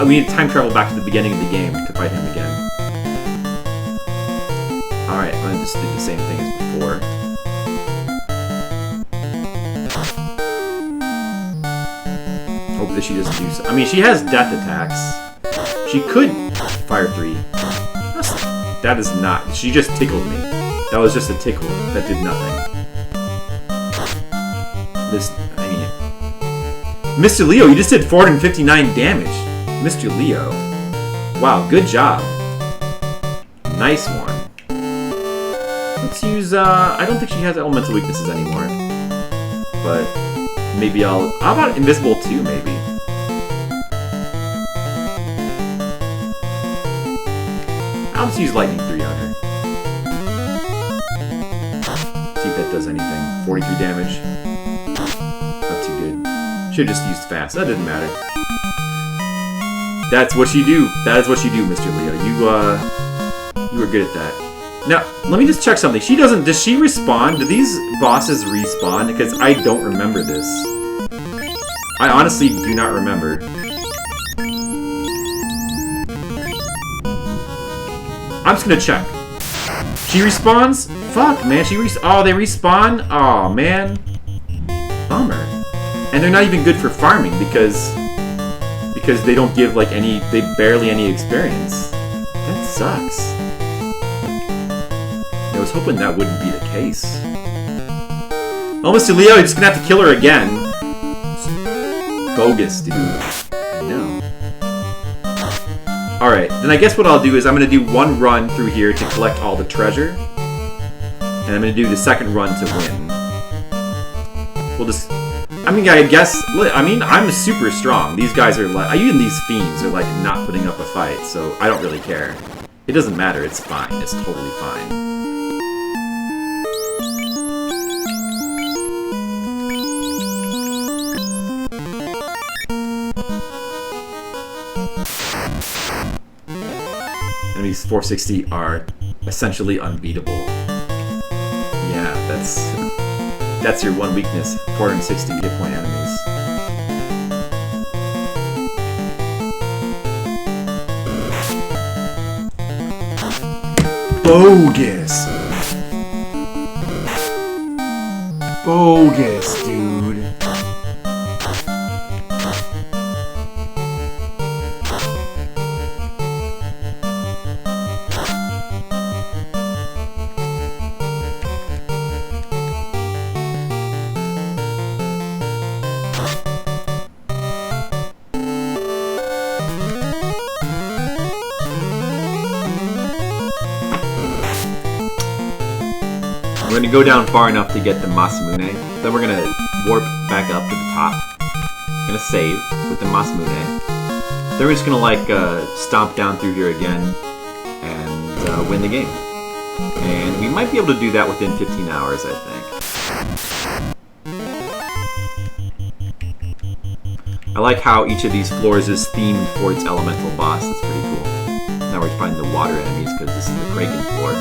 S1: We need to time travel back to the beginning of the game to fight him again. Alright, I'm gonna just do the same thing as before. Hope that she doesn't do so. I mean, she has death attacks. She could fire 3. That is not. She just tickled me. That was just a tickle. That did nothing. Mr. Leo, you just did 459 damage. Mr. Leo. Wow, good job. Nice one. Let's use, I don't think she has elemental weaknesses anymore. But maybe how about invisible 2, maybe? I'll just use lightning 3 on her. See if that does anything. 43 damage. Not too good. Should've just used fast. That didn't matter. That's what you do. That is what you do, Mr. Leo. You were good at that. Now, let me just check something. She doesn't... Does she respawn? Do these bosses respawn? Because I don't remember this. I honestly do not remember. I'm just gonna check. She respawns? Fuck, man. Oh, they respawn? Oh, man. Bummer. And they're not even good for farming because they don't give like barely any experience. That sucks. I was hoping that wouldn't be the case. Oh, Mr. Leo, you're just gonna have to kill her again. Bogus, dude. I know. Alright, then I guess what I'll do is I'm gonna do one run through here to collect all the treasure. And I'm gonna do the second run to win. We'll just... I mean, I guess... I mean, I'm super strong. These guys are like... Even these fiends are like not putting up a fight, so I don't really care. It doesn't matter, it's fine. It's totally fine. Enemies 460 are essentially unbeatable. Yeah, that's your one weakness. 460 hit point enemies. Bogus! Bogus, dude. We're gonna go down far enough to get the Masamune. Then we're gonna warp back up to the top. Gonna save with the Masamune. Then we're just gonna like stomp down through here again and win the game. And we might be able to do that within 15 hours, I think. I like how each of these floors is themed for its elemental boss. That's pretty cool. Now we're finding the water enemies because this is the Kraken floor.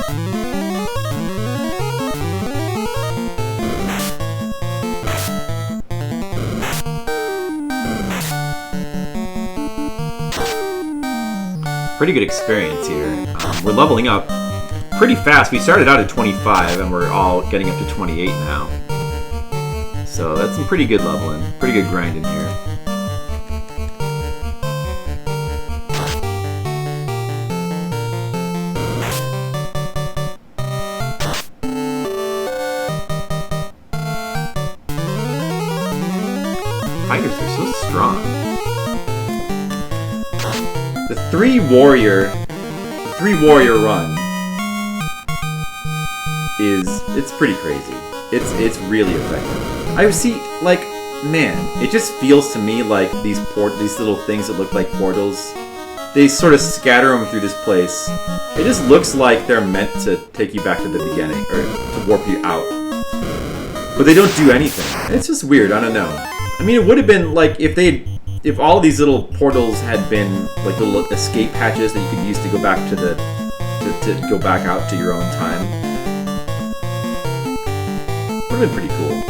S1: Pretty good experience here. We're leveling up pretty fast. We started out at 25 and we're all getting up to 28 now. So that's some pretty good leveling. Pretty good grinding here. Fighters are so strong. The three warrior run it's pretty crazy. It's really effective. I see, like, man, it just feels to me like these little things that look like portals, they sort of scatter them through this place. It just looks like they're meant to take you back to the beginning, or to warp you out. But they don't do anything. It's just weird, I don't know. I mean, it would have been like if all these little portals had been like little escape hatches that you could use to go back to to go back out to your own time. Would have been pretty cool.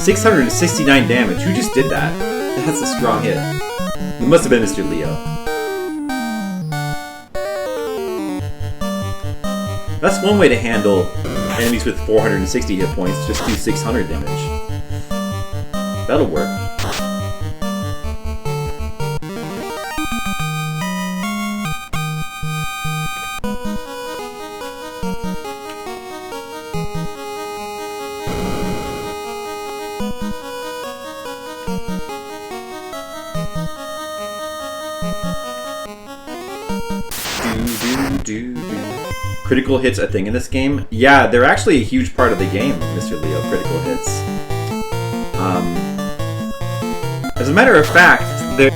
S1: 669 damage. Who just did that? That's a strong hit. It must have been Mr. Leo. That's one way to handle enemies with 460 hit points. Just do 600 damage. That'll work. Critical hits a thing in this game? Yeah, they're actually a huge part of the game, Mr. Leo, critical hits. As a matter of fact,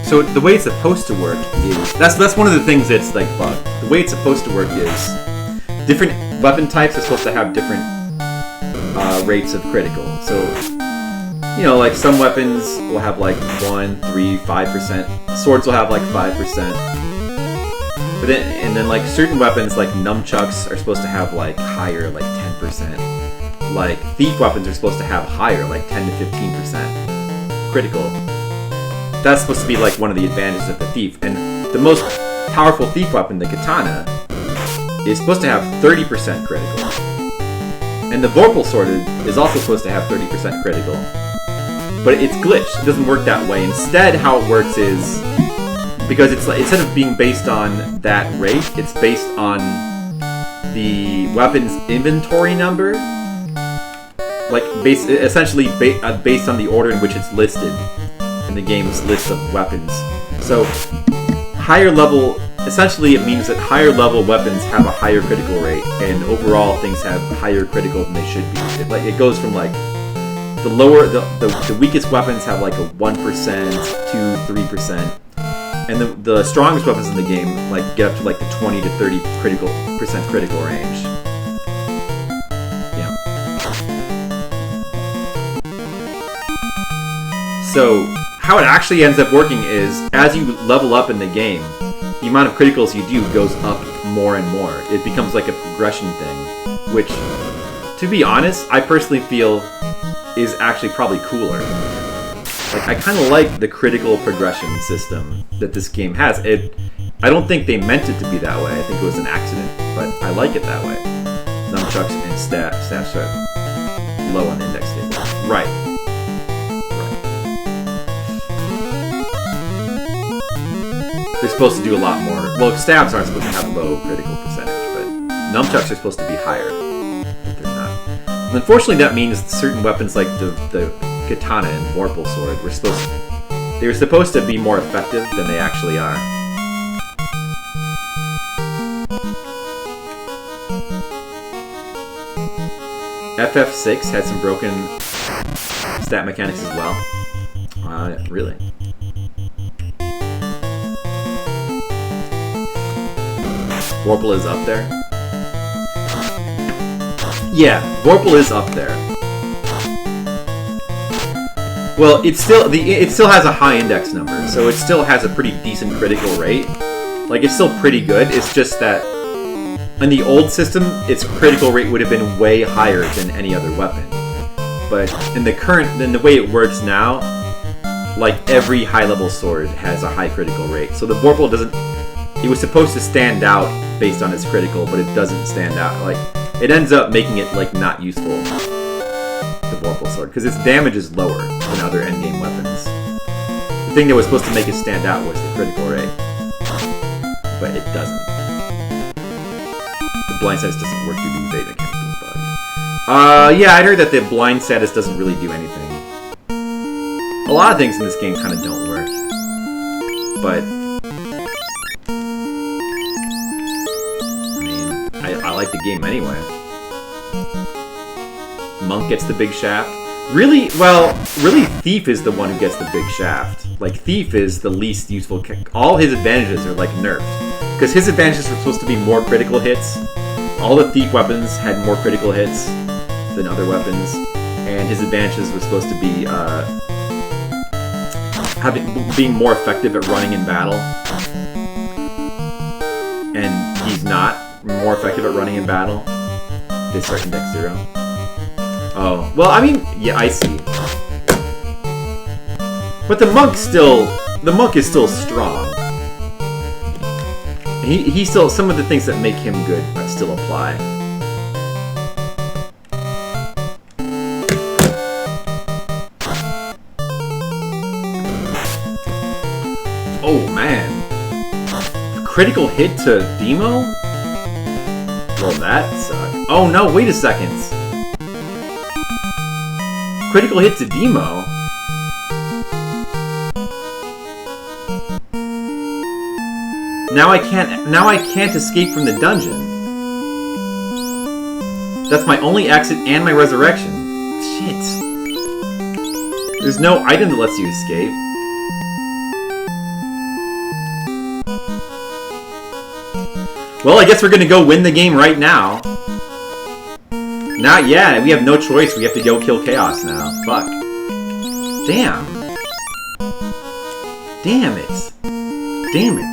S1: so the way it's supposed to work is... That's one of the things that's like bugged. The way it's supposed to work is different weapon types are supposed to have different rates of critical. So, you know, like some weapons will have like 1, 3, 5%. Swords will have like 5%. But then like certain weapons like nunchucks are supposed to have like higher, like 10%. Like thief weapons are supposed to have higher, like 10 to 15% critical. That's supposed to be like one of the advantages of the thief. And the most powerful thief weapon, the katana, is supposed to have 30% critical. And the Vorpal sword is also supposed to have 30% critical. But it's glitched. It doesn't work that way. Instead, how it works is... Because it's like, instead of being based on that rate, it's based on the weapon's inventory number. Like, essentially based on the order in which it's listed in the game's list of weapons. So, higher level... Essentially, it means that higher level weapons have a higher critical rate, and overall things have higher critical than they should be. It goes from like... The weakest weapons have like a 1% to 3%. And the strongest weapons in the game like get up to like the 20 to 30% critical range. Yeah. So how it actually ends up working is as you level up in the game, the amount of criticals you do goes up more and more. It becomes like a progression thing, which, to be honest, I personally feel is actually probably cooler. Like, I kind of like the critical progression system that this game has. I don't think they meant it to be that way. I think it was an accident, but I like it that way. Nunchucks and staffs are low on the index table. Right. They're supposed to do a lot more. Well, staffs aren't supposed to have low critical percentage, but nunchucks are supposed to be higher, but they're not. And unfortunately, that means certain weapons like the katana and Vorpal sword were supposed to be more effective than they actually are. FF6 had some broken stat mechanics as well. Really? Vorpal is up there? Yeah, Vorpal is up there. Well, it still has a high index number, so it still has a pretty decent critical rate. Like, it's still pretty good. It's just that in the old system, its critical rate would have been way higher than any other weapon. But in the way it works now, like every high-level sword has a high critical rate. So the Vorpal doesn't. It was supposed to stand out based on its critical, but it doesn't stand out. Like, it ends up making it, like, not useful, the Vorpal Sword, because its damage is lower than other endgame weapons. The thing that was supposed to make it stand out was the critical rate, but it doesn't. The blind status doesn't work due to the evade mechanic bug. Yeah, I heard that the blind status doesn't really do anything. A lot of things in this game kind of don't work, but I like the game anyway. Monk gets the big shaft. Really, Thief is the one who gets the big shaft. Like, Thief is the least useful. All his advantages are, like, nerfed. Because his advantages were supposed to be more critical hits. All the Thief weapons had more critical hits than other weapons. And his advantages were supposed to be, being more effective at running in battle. And he's not more effective at running in battle. They start index 0. Oh, well, I mean, yeah, I see. But the monk is still strong. He still, some of the things that make him good still apply. Oh, man. Critical hit to Demo? Well, that sucked. Oh, no, wait a second. Critical hit to Demo? Now I can't escape from the dungeon. That's my only exit and my resurrection. Shit. There's no item that lets you escape. Well, I guess we're gonna go win the game right now. Not yet. We have no choice. We have to go kill Chaos now. Fuck. Damn. Damn it. Damn it.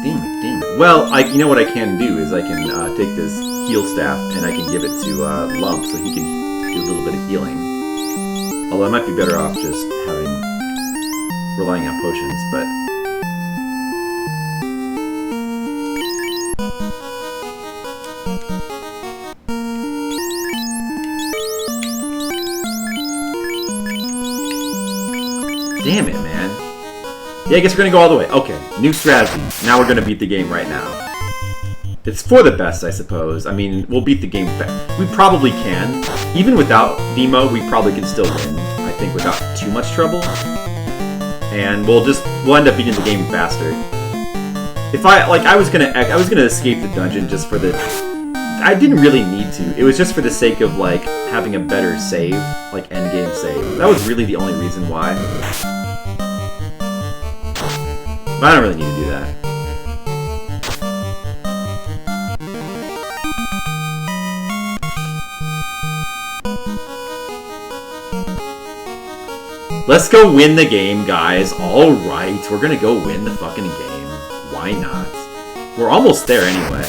S1: Well, you know what I can do is I can take this heal staff and I can give it to Lump so he can do a little bit of healing. Although I might be better off just relying on potions, but... Damn it, man. Yeah, I guess we're gonna go all the way. Okay, new strategy. Now we're gonna beat the game right now. It's for the best, I suppose. I mean, we'll beat the game fast. We probably can. Even without Demo, we probably can still win. I think without too much trouble. And we'll end up beating the game faster. If I was gonna escape the dungeon just for the... I didn't really need to. It was just for the sake of, like, having a better save. Like, endgame save. That was really the only reason why. But I don't really need to do that. Let's go win the game, guys. Alright, we're gonna go win the fucking game. Why not? We're almost there anyway.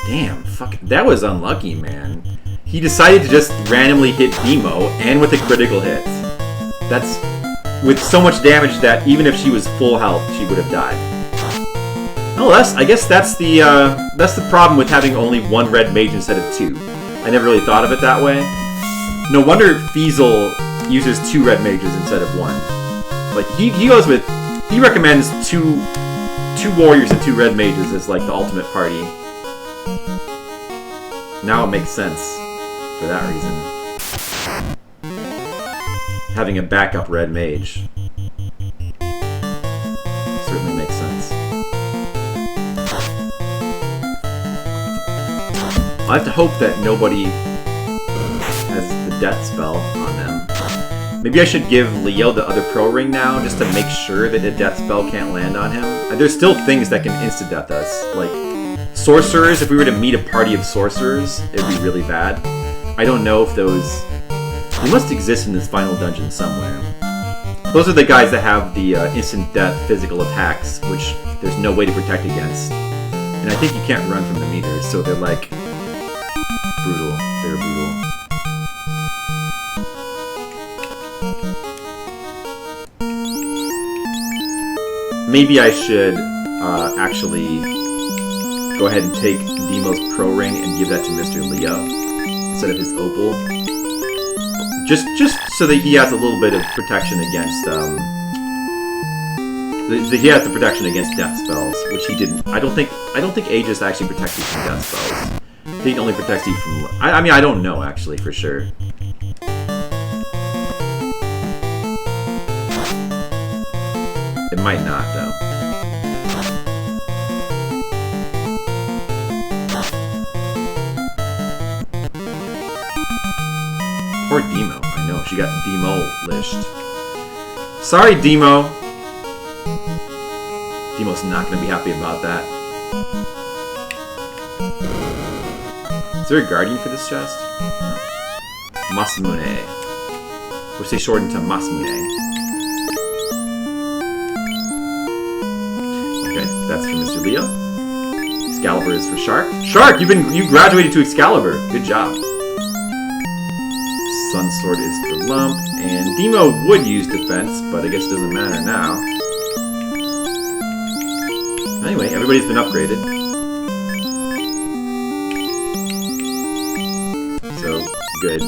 S1: Damn, fuck. That was unlucky, man. He decided to just randomly hit Demo, and with a critical hit. That's... with so much damage that even if she was full health, she would have died. Oh, I guess that's the problem with having only one red mage instead of two. I never really thought of it that way. No wonder Fiesel uses 2 red mages instead of 1. Like, he recommends two warriors and 2 red mages as, like, the ultimate party. Now it makes sense for that reason. Having a backup red mage certainly makes sense. I have to hope that nobody has the death spell on them. Maybe I should give Leo the other pro ring now, just to make sure that a death spell can't land on him. There's still things that can insta-death us, like sorcerers. If we were to meet a party of sorcerers, it'd be really bad. I don't know if those... They must exist in this final dungeon somewhere. Those are the guys that have the instant death physical attacks, which there's no way to protect against. And I think you can't run from them either, so they're like... brutal. They're brutal. Maybe I should actually go ahead and take Demo's Pro Ring and give that to Mr. Leo instead of his Opal. Just so that he has a little bit of protection against, he has the protection against death spells, which he didn't. I don't think Aegis actually protects you from death spells. I think it only protects you from... I mean, I don't know, actually, for sure. It might not, though. Poor Demo. I know, she got Demo-lished. Sorry, Demo. Demo's not going to be happy about that. Is there a guardian for this chest? No. Masamune. Which they shortened to Masamune. Okay, that's for Mr. Leo. Excalibur is for Shark. Shark, you graduated to Excalibur. Good job. Sun Sword is for Lump, and Demo would use defense, but I guess it doesn't matter now. Anyway, everybody's been upgraded. So, good.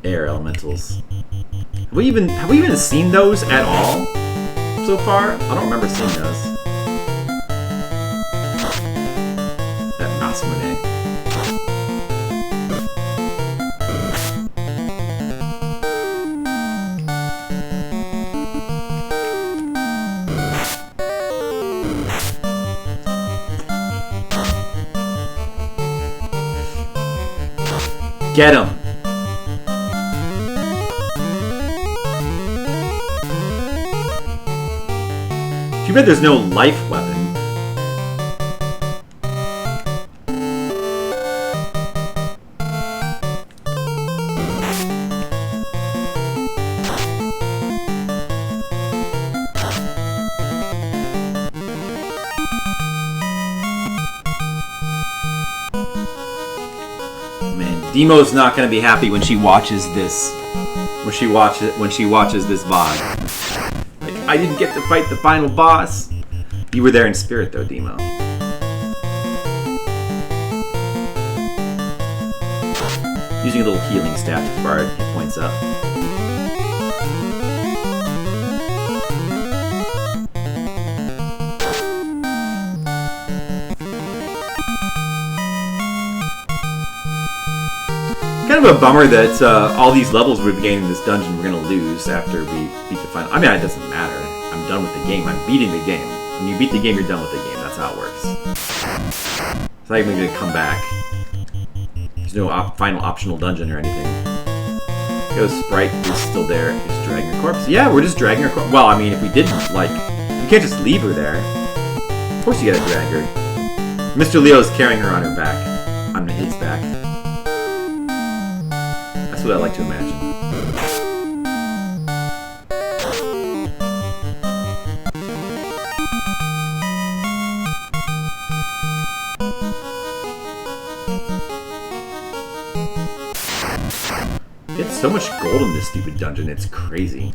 S1: Air elementals. Have we even seen those at all so far? I don't remember seeing those. That Masamune. Get him! Too bad there's no life weapon. Man, Demo's not gonna be happy when she watches this. When she watches this VOD. I didn't get to fight the final boss. You were there in spirit, though, Demo. Using a little healing staff to bar hit points up. Kind of a bummer that all these levels we've gained in this dungeon we're going to lose after we beat the final... I mean, it doesn't matter. I'm done with the game. I'm beating the game. When you beat the game, you're done with the game. That's how it works. It's not even going to come back. There's no final optional dungeon or anything. Go Sprite is still there. Just dragging her corpse. Yeah, we're just dragging her corpse. Well, I mean, if we didn't, like... You can't just leave her there. Of course you gotta drag her. Mr. Leo's carrying her on her back. On his back. That's what I like to imagine. Get so much gold in this stupid dungeon, it's crazy.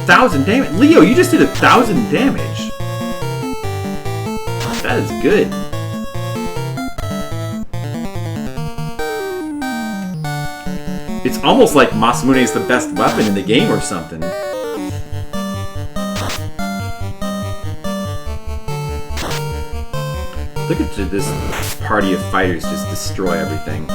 S1: $1,000 damage? Leo, you just did 1,000 damage. That is good. It's almost like Masamune is the best weapon in the game or something. Look at this party of fighters just destroy everything.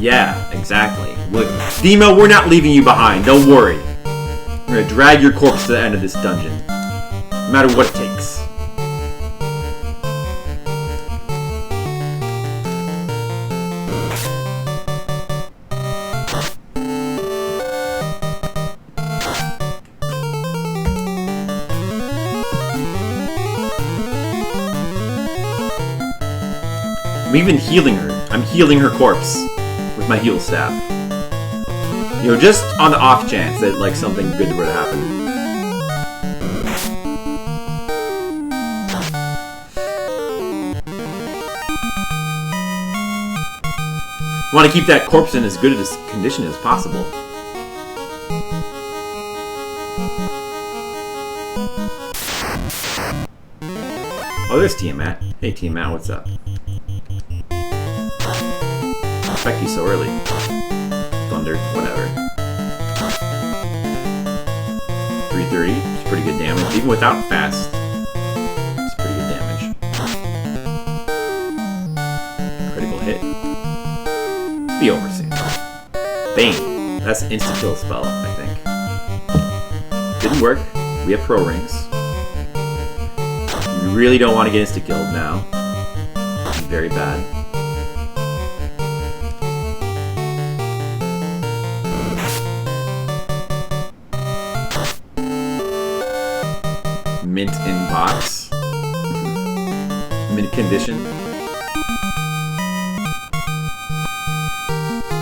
S1: Yeah, exactly. Look, Demo, we're not leaving you behind. Don't worry. We're gonna drag your corpse to the end of this dungeon. No matter what it takes. I'm even healing her. I'm healing her corpse with my heal staff. You know, just on the off chance that like something good were to happen. I want to keep that corpse in as good a condition as possible. Oh, there's Tiamat. Hey, Tiamat, what's up? Expect you so early. Thunder, whatever. 330, it's pretty good damage. Even without fast, it's pretty good damage. Critical hit. Be over soon. Bane. That's an insta-kill spell, I think. Didn't work. We have pro rings. You really don't want to get insta-killed now. It'd be very bad. Mint in box. Mint condition.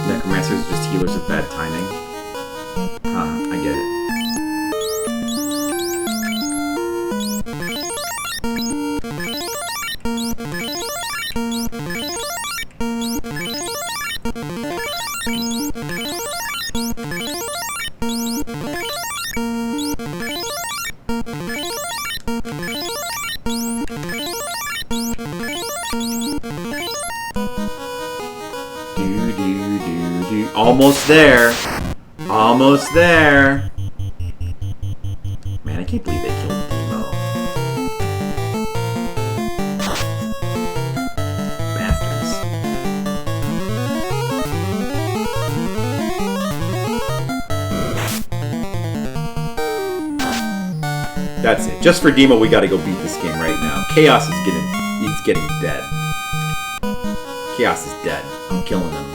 S1: Necromancers are just healers with bad timing. I get it. Almost there. Almost there. Man, I can't believe they killed Demo. Bastards. That's it. Just for Demo, we gotta go beat this game right now. Chaos is getting dead. Chaos is dead. I'm killing him.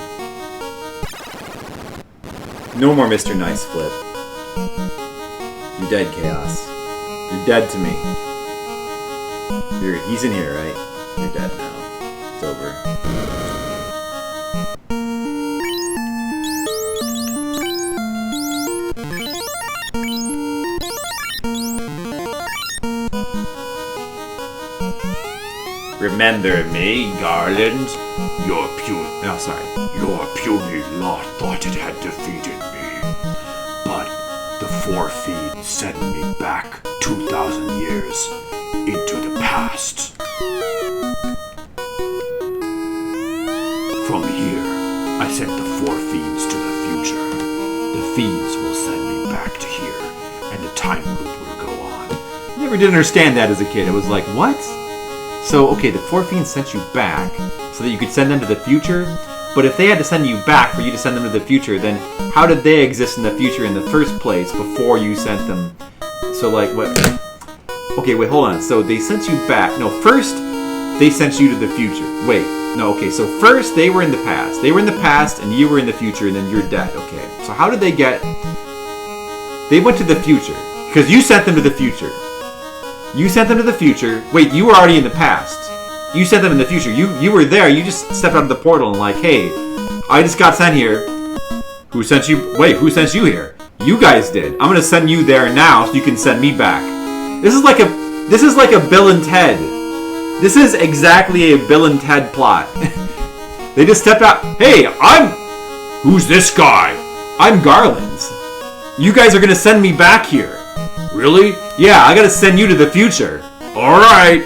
S1: No more Mr. Nice Flip. You're dead, Chaos. You're dead to me. He's in here, right? You're dead now. It's over. Remember me, Garland? Your puny lot thought it had defeated me. But the Four Fiends sent me back 2,000 years into the past. From here, I sent the Four Fiends to the future. The Fiends will send me back to here, and the time loop will go on. I never did understand that as a kid. I was like, what? So, okay, the Four Fiends sent you back so that you could send them to the future, but if they had to send you back for you to send them to the future, then how did they exist in the future in the first place before you sent them? So, like, what? Okay, wait, hold on. So, they sent you back. No, first, they sent you to the future. Wait, no, okay, so first, they were in the past. They were in the past, and you were in the future, and then you're dead. Okay, so how did they get... They went to the future, because you sent them to the future. You sent them to the future. Wait, you were already in the past. You sent them in the future. You were there. You just stepped out of the portal and like, hey, I just got sent here. Who sent you? Wait, who sent you here? You guys did. I'm gonna send you there now so you can send me back. This is like a Bill and Ted. This is exactly a Bill and Ted plot. They just stepped out. Hey, who's this guy? I'm Garland. You guys are gonna send me back here. Really? Yeah, I gotta send you to the future. Alright.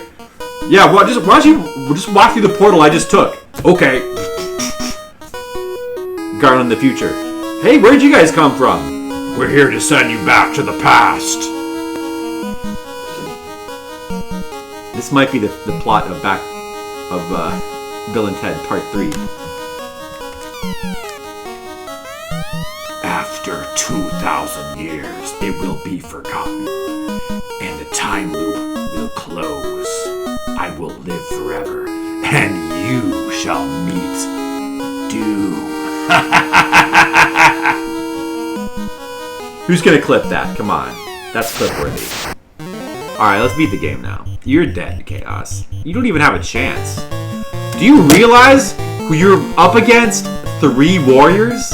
S1: Yeah, well, why don't you just walk through the portal I just took? Okay. Garland in the future. Hey, where'd you guys come from? We're here to send you back to the past. This might be the plot of Bill and Ted Part 3. 2,000 years, it will be forgotten, and the time loop will close. I will live forever, and you shall meet doom. Who's gonna clip that? Come on. That's clip-worthy. Alright, let's beat the game now. You're dead, Chaos. You don't even have a chance. Do you realize who you're up against? 3 warriors?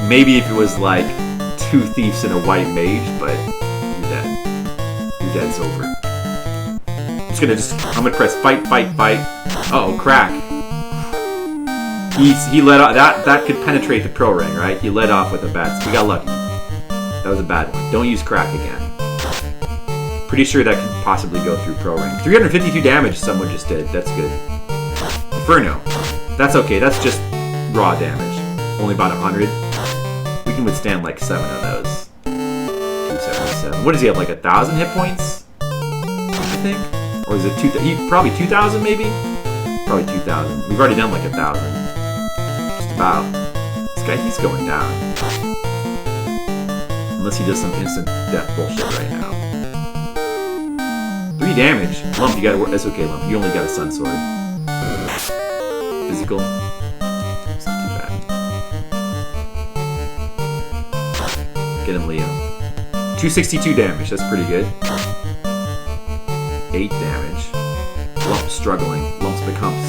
S1: Maybe if it was like 2 thieves and a white mage, but you're dead. You're dead, it's over. I'm gonna press fight, fight, fight. Uh-oh, crack. He let off, that could penetrate the pro ring, right? He let off with a bad, we got lucky. That was a bad one. Don't use crack again. Pretty sure that could possibly go through pro ring. 352 damage someone just did, that's good. Inferno. That's okay, that's just raw damage. Only about 100. We can withstand like 7 of those. 277. What does he have, like 1,000 hit points? I think? Or is it 2,000? Probably 2,000 maybe? Probably 2,000. We've already done like 1,000. Just about. This guy, he's going down. Unless he does some instant death bullshit right now. 3 damage. Lump, you gotta work. That's okay, Lump. You only got a sun sword. Physical. It's not too bad. Get him, Leo. 262 damage. That's pretty good. 8 damage. Lump struggling. Lumps becomes.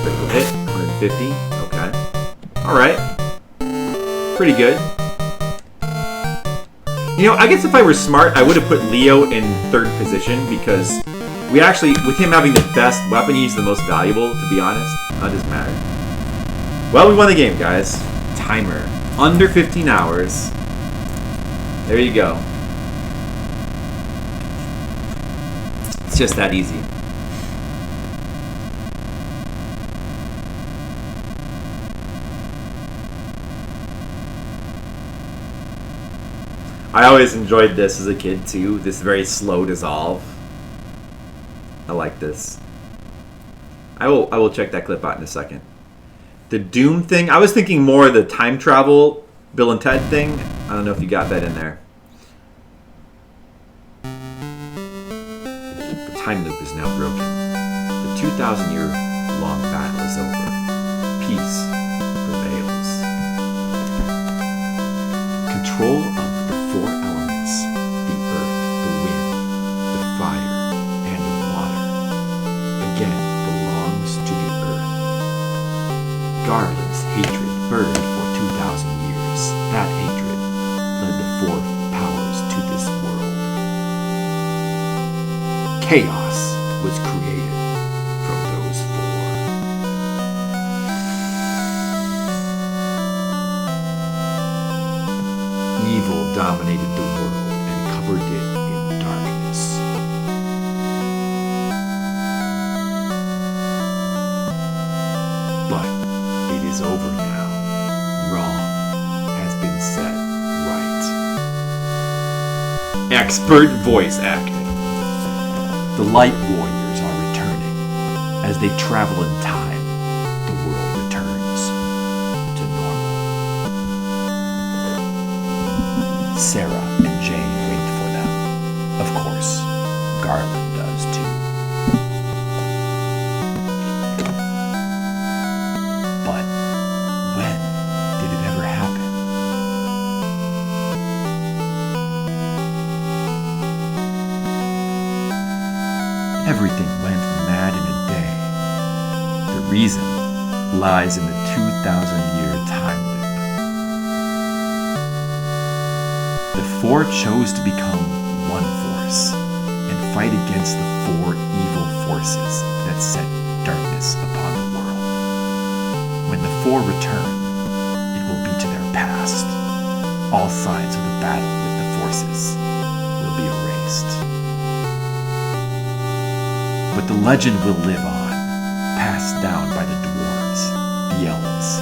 S1: Critical hit. 150. Okay. Alright. Pretty good. You know, I guess if I were smart, I would have put Leo in 3rd position because we actually, with him having the best weapon, he's the most valuable, to be honest. That doesn't matter. Well, we won the game, guys. Timer. Under 15 hours. There you go. It's just that easy. I always enjoyed this as a kid too, this very slow dissolve. I like this. I will check that clip out in a second. The Doom thing, I was thinking more of the time travel Bill and Ted thing. I don't know if you got that in there. The time loop is now broken. The 2,000-year long battle is over. Peace prevails. Control of the 4 elements, the earth, the wind, the fire, and the water, again belongs to the earth. Garland's hatred burned for 2,000 years. That hatred led the 4 powers to this world. Chaos was created from those 4. Evil dominated the world and covered it in darkness. But it is over now. Wrong has been set right. Expert voice acting. The Light Warriors are returning. As they travel in time, the world returns to normal. Sarah and Jane wait for them. Of course, Garland does too. But when did it ever happen? Everything went mad in a day. The reason lies in the 2,000-year time loop. The 4 chose to become one force and fight against the 4 evil forces that set darkness upon the world. When the 4 return, it will be to their past. All signs of the battle with the forces will be erased. But the legend will live on, passed down by the dwarves, the elves,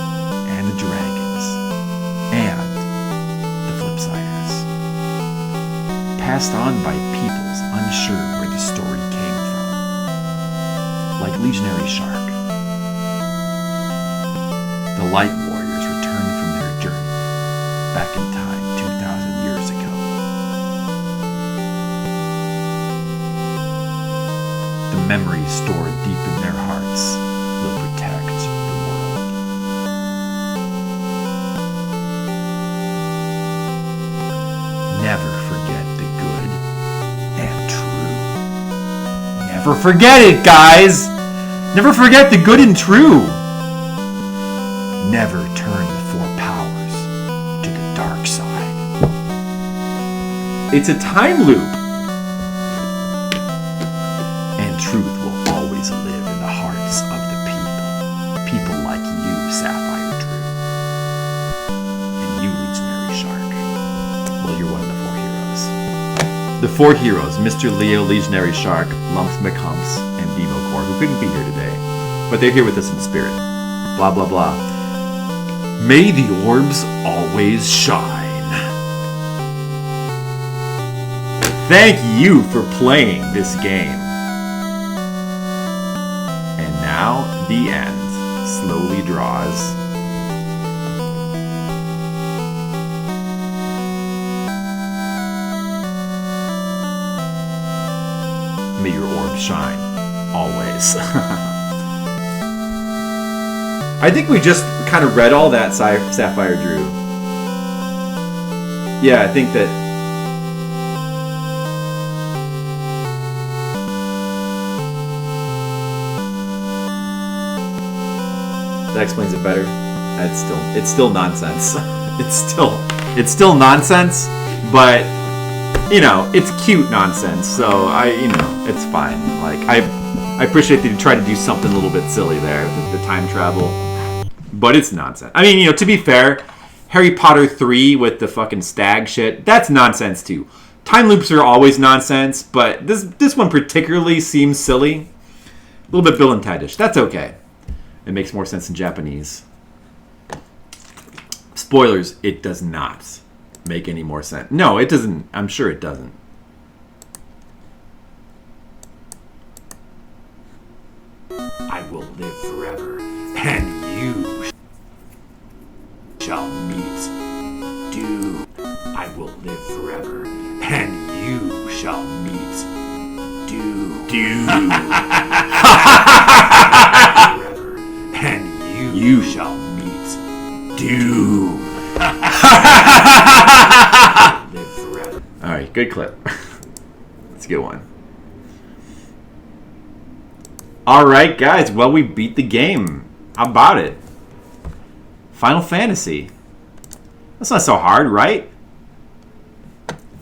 S1: and the dragons, and the Flipsiders. Passed on by peoples unsure where the story came from, like Legionary Shark. The Light Warriors returned from their journey back in time 2,000 memories stored deep in their hearts will protect the world. Never forget the good and true. Never forget it, guys! Never forget the good and true. Never turn the four powers to the dark side. It's a time loop. And truth will always live in the hearts of the people. People like you, Sapphire Drew. And you, Legionary Shark. Well, you're one of the four heroes. The four heroes, Mr. Leo, Legionary Shark, Lumps McHumps, and Bevo Core, who couldn't be here today. But they're here with us in spirit. Blah, blah, blah. May the orbs always shine. Thank you for playing this game. And now, the end slowly draws. May your orbs shine. Always. I think we just kind of read all that, Sapphire Drew. Yeah, I think that... That explains it better. It's still nonsense. It's still nonsense, but you know, it's cute nonsense. So it's fine. Like I appreciate that you try to do something a little bit silly there with the time travel, but it's nonsense. I mean, to be fair, Harry Potter 3 with the fucking stag shit, that's nonsense too. Time loops are always nonsense, but this one particularly seems silly. A little bit Bill and Ted-ish. That's okay. It makes more sense in Japanese. Spoilers, it does not make any more sense. No, it doesn't. I'm sure it doesn't. I will live forever, and you shall meet Doom. I will live forever, and you shall meet Doom. And you shall meet Doom. Live forever. All right, good clip. That's a good one. All right, guys. Well, we beat the game. How about it? Final Fantasy. That's not so hard, right?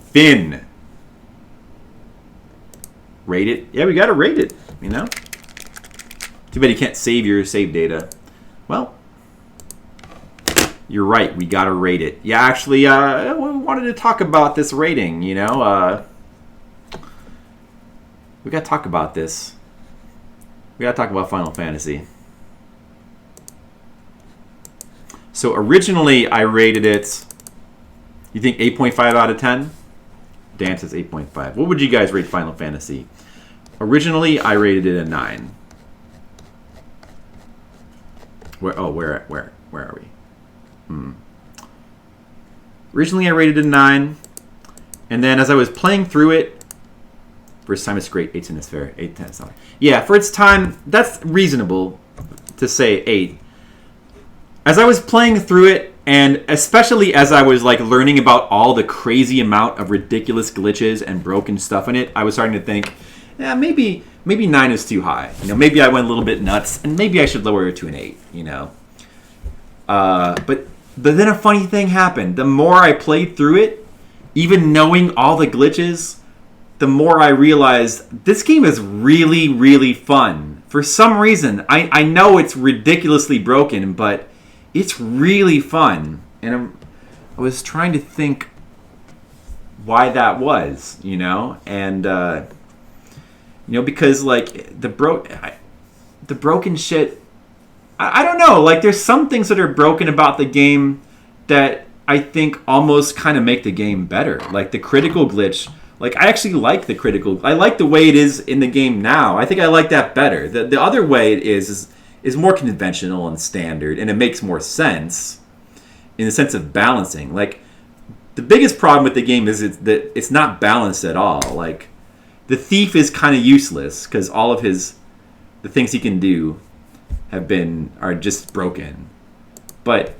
S1: Finn. Rate it. Yeah, we got to rate it, you know? Too bad you can't save your save data. Well, you're right. We got to rate it. Yeah, actually, we wanted to talk about this rating, you know? We got to talk about this. We got to talk about Final Fantasy. So originally, I rated it, you think 8.5 out of 10? Dan says 8.5. What would you guys rate Final Fantasy? Originally, I rated it a 9. Where are we? Originally, I rated it a 9. And then as I was playing through it, for its time, it's great. 8/10 is fair. 8/10 is not. Yeah, for its time, that's reasonable to say 8. As I was playing through it, and especially as I was like learning about all the crazy amount of ridiculous glitches and broken stuff in it, I was starting to think, yeah, maybe 9 is too high. You know, maybe I went a little bit nuts, and maybe I should lower it to an 8. You know, but then a funny thing happened. The more I played through it, even knowing all the glitches, the more I realized this game is really, really fun. For some reason, I know it's ridiculously broken, but it's really fun. And I was trying to think why that was, you know? And, because, like, the broken shit, I don't know. Like, there's some things that are broken about the game that I think almost kind of make the game better. Like, the critical glitch. Like, I actually like the critical. I like the way it is in the game now. I think I like that better. The other way it is more conventional and standard, and it makes more sense in the sense of balancing. Like, the biggest problem with the game is that it's not balanced at all. Like, The thief is kind of useless because all of the things he can do are just broken. But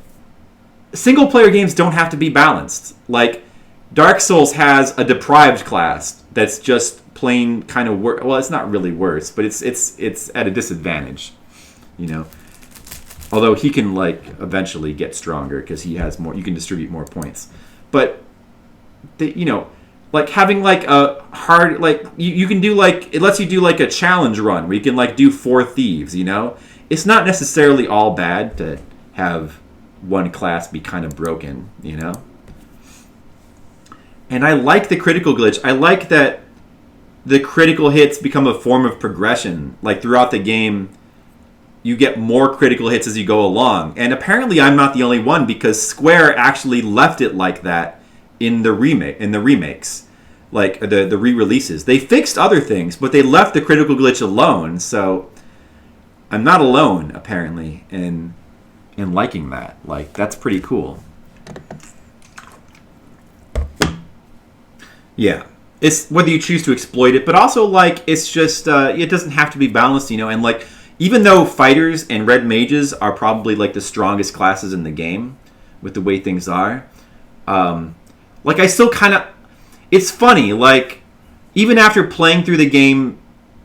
S1: single player games don't have to be balanced. Like Dark Souls has a deprived class that's just plain kind of worse. Well, it's not really worse, but it's at a disadvantage, you know. Although he can like eventually get stronger because he has more. You can distribute more points, but you know, like having like a hard like you can do like it lets you do like a challenge run where you can like do 4 thieves. You know, it's not necessarily all bad to have one class be kind of broken. You know, and I like the critical glitch. I like that the critical hits become a form of progression. Like throughout the game, you get more critical hits as you go along. And apparently I'm not the only one because Square actually left it like that in the remakes. Like the re-releases. They fixed other things, but they left the critical glitch alone. So I'm not alone, apparently, in liking that. Like, that's pretty cool. Yeah. It's whether you choose to exploit it, but also, like, it's just, it doesn't have to be balanced, you know, and, like, even though fighters and red mages are probably, like, the strongest classes in the game with the way things are, like, I still kind of, it's funny, like, even after playing through the game,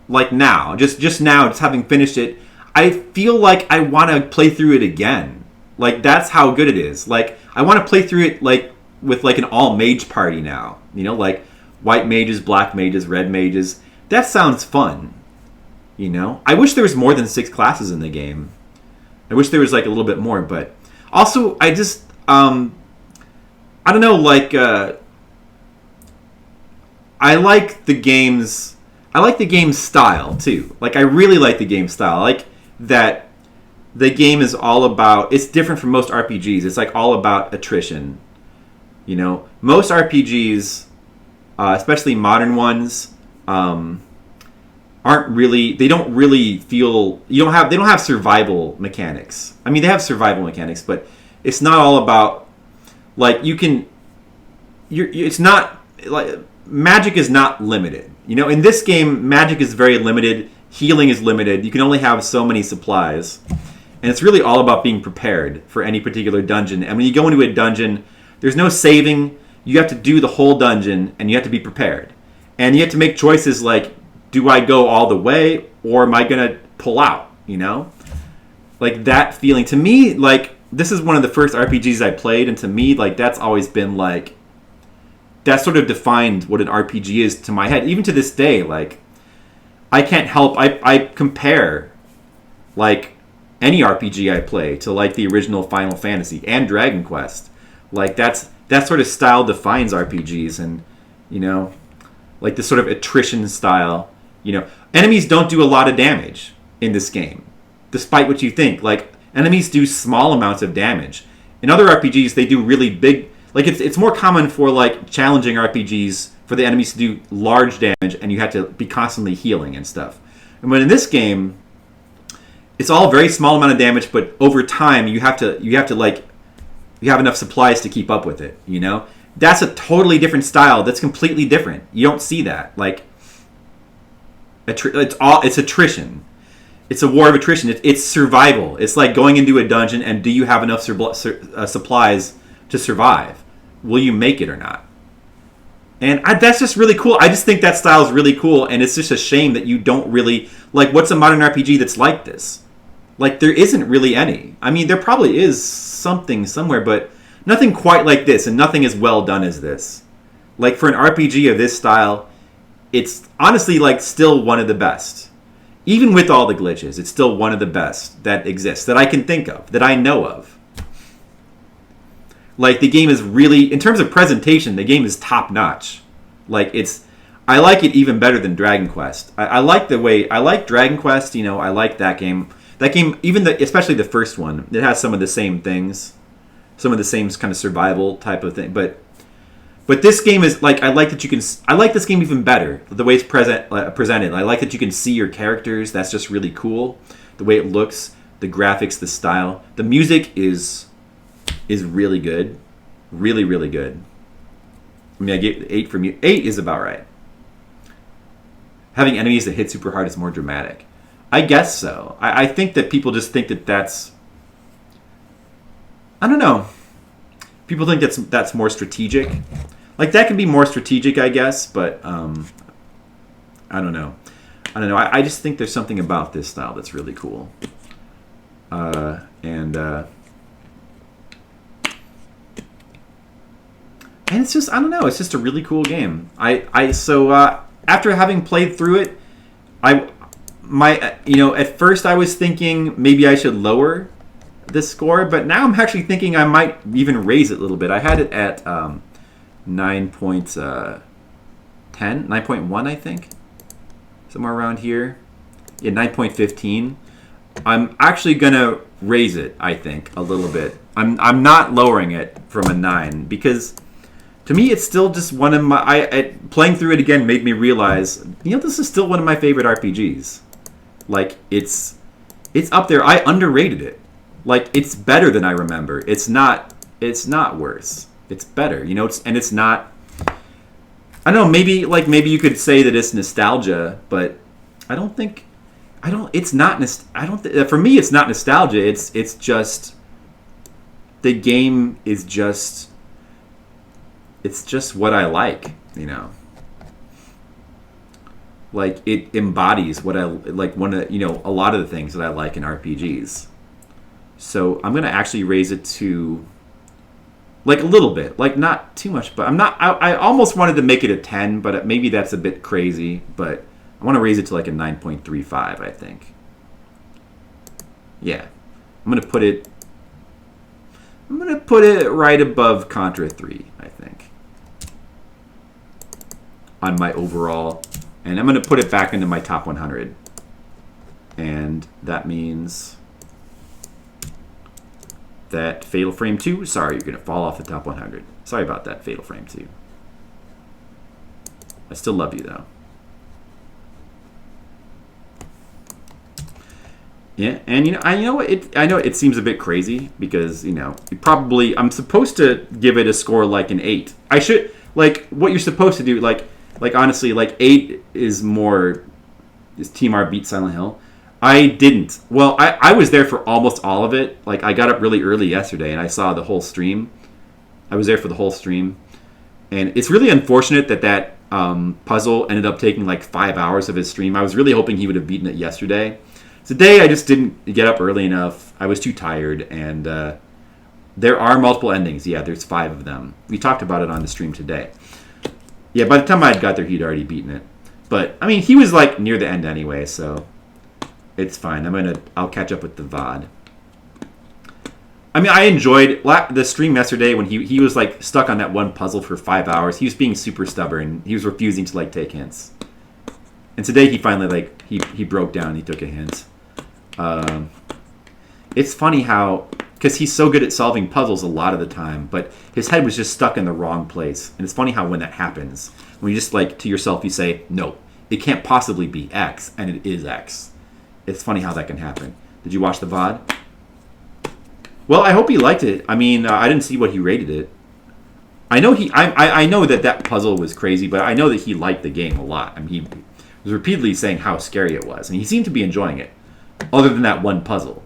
S1: like, now, just now, just having finished it, I feel like I want to play through it again. Like, that's how good it is. Like, I want to play through it, like, with, like, an all-mage party now, you know, like, white mages, black mages, red mages. That sounds fun, you know? I wish there was more than 6 classes in the game. I wish there was, like, a little bit more, but... Also, I just, I don't know, like, I like the game's style, too. Like, I really like the game's style. I like that the game is all about... It's different from most RPGs. It's, like, all about attrition, you know? Most RPGs... especially modern ones, aren't really. They don't really feel. They don't have survival mechanics. I mean, they have survival mechanics, but it's not all about. Like you can. It's not like magic is not limited. You know, in this game, magic is very limited. Healing is limited. You can only have so many supplies, and it's really all about being prepared for any particular dungeon. And when you go into a dungeon, there's no saving. You have to do the whole dungeon, and you have to be prepared. And you have to make choices like, do I go all the way, or am I going to pull out, you know? Like, that feeling. To me, like, this is one of the first RPGs I played, and to me, like, that's always been, like, that sort of defined what an RPG is to my head. Even to this day, like, I can't help, I compare, like, any RPG I play to, like, the original Final Fantasy and Dragon Quest. Like, that sort of style defines RPGs, and, you know, like this sort of attrition style, you know. Enemies don't do a lot of damage in this game, despite what you think. Like, enemies do small amounts of damage. In other RPGs, they do really big, like, it's more common for, like, challenging RPGs for the enemies to do large damage, and you have to be constantly healing and stuff. And when in this game, it's all very small amount of damage, but over time, you have to, like, you have enough supplies to keep up with it, you know? That's a totally different style. That's completely different. You don't see that. Like, it's attrition. It's a war of attrition. It's survival. It's like going into a dungeon and do you have enough supplies to survive? Will you make it or not? And that's just really cool. I just think that style is really cool, and it's just a shame that you don't really... Like, what's a modern RPG that's like this? Like, there isn't really any. I mean, there probably is something somewhere, but nothing quite like this, and nothing as well done as this. Like, for an RPG of this style, it's honestly, like, still one of the best. Even with all the glitches, it's still one of the best that exists, that I can think of, that I know of. Like, the game is really, in terms of presentation, the game is top-notch. Like, I like it even better than Dragon Quest. I like Dragon Quest, you know, I like that game. That game, especially the first one, it has some of the same things, some of the same kind of survival type of thing. But this game is like, I like this game even better. The way it's presented. I like that you can see your characters. That's just really cool. The way it looks, the graphics, the style, the music is really good, really really good. I mean, I get 8 from you. 8 is about right. having enemies that hit super hard is more dramatic. I guess so. I think that people just think that that's... I don't know. People think that's more strategic. Like, that can be more strategic, I guess, but I don't know. I just think there's something about this style that's really cool. And it's just, I don't know, it's just a really cool game. So after having played through it, at first I was thinking maybe I should lower the score, but now I'm actually thinking I might even raise it a little bit. I had it at 9.1, I think. Somewhere around here. Yeah, 9.15. I'm actually going to raise it, I think, a little bit. I'm not lowering it from a 9 because to me it's still just one of my... playing through it again made me realize, this is still one of my favorite RPGs. Like, it's up there. I underrated it. Like, it's better than I remember. It's not worse. It's better, and it's not... I don't know, maybe you could say that it's nostalgia, but for me it's not nostalgia. It's just the game is just what I like, Like, it embodies what I like, a lot of the things that I like in RPGs. So I'm going to actually raise it to like a little bit, like not too much, but I almost wanted to make it a 10, but maybe that's a bit crazy, but I want to raise it to like a 9.35, I think. Yeah. I'm going to put it right above Contra 3, I think. On my overall, and I'm going to put it back into my top 100. And that means that Fatal Frame 2, sorry, you're going to fall off the top 100. Sorry about that, Fatal Frame 2. I still love you, though. Yeah, and I know it seems a bit crazy because, I'm supposed to give it a score like an 8. I should, like, what you're supposed to do, like honestly, like 8 is Team R beat Silent Hill. I didn't. Well, I was there for almost all of it. Like, I got up really early yesterday, and I saw the whole stream. I was there for the whole stream. And it's really unfortunate that puzzle ended up taking, like, 5 hours of his stream. I was really hoping he would have beaten it yesterday. Today, I just didn't get up early enough. I was too tired, and there are multiple endings. Yeah, there's 5 of them. We talked about it on the stream today. Yeah, by the time I got there, he'd already beaten it. But, I mean, he was, like, near the end anyway, so... It's fine. I'll catch up with the VOD. I mean, I enjoyed the stream yesterday when he was like stuck on that one puzzle for 5 hours. He was being super stubborn. He was refusing to like take hints. And today he finally he broke down. He took a hint. It's funny how, because he's so good at solving puzzles a lot of the time, but his head was just stuck in the wrong place. And it's funny how when that happens, when you just like to yourself you say, no, it can't possibly be X, and it is X. It's funny how that can happen. Did you watch the VOD? Well, I hope he liked it. I mean, I didn't see what he rated it. I know I know that puzzle was crazy, but I know that he liked the game a lot. I mean, he was repeatedly saying how scary it was, and he seemed to be enjoying it, other than that one puzzle.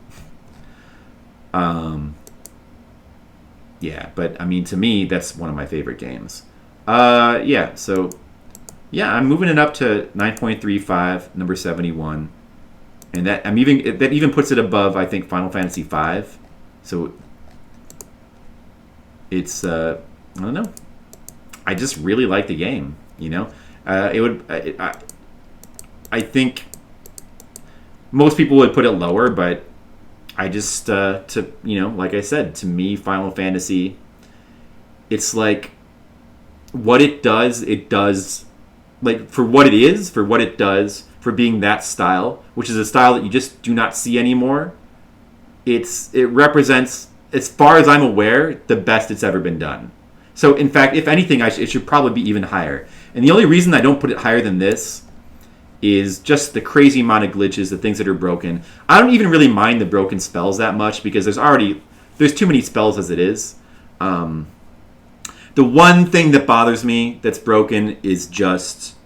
S1: Yeah, but I mean, to me, that's one of my favorite games. Yeah, so yeah, I'm moving it up to 9.35, number 71. And that even puts it above, I think, Final Fantasy V. So it's I don't know. I just really like the game. I think most people would put it lower, but I just like I said, to me, Final Fantasy, it's like what it does. It does like for what it is, for what it does. For being that style, which is a style that you just do not see anymore, it represents, as far as I'm aware, the best it's ever been done. So, in fact, if anything, it should probably be even higher. And the only reason I don't put it higher than this is just the crazy amount of glitches, the things that are broken. I don't even really mind the broken spells that much because there's too many spells as it is. The one thing that bothers me that's broken is just...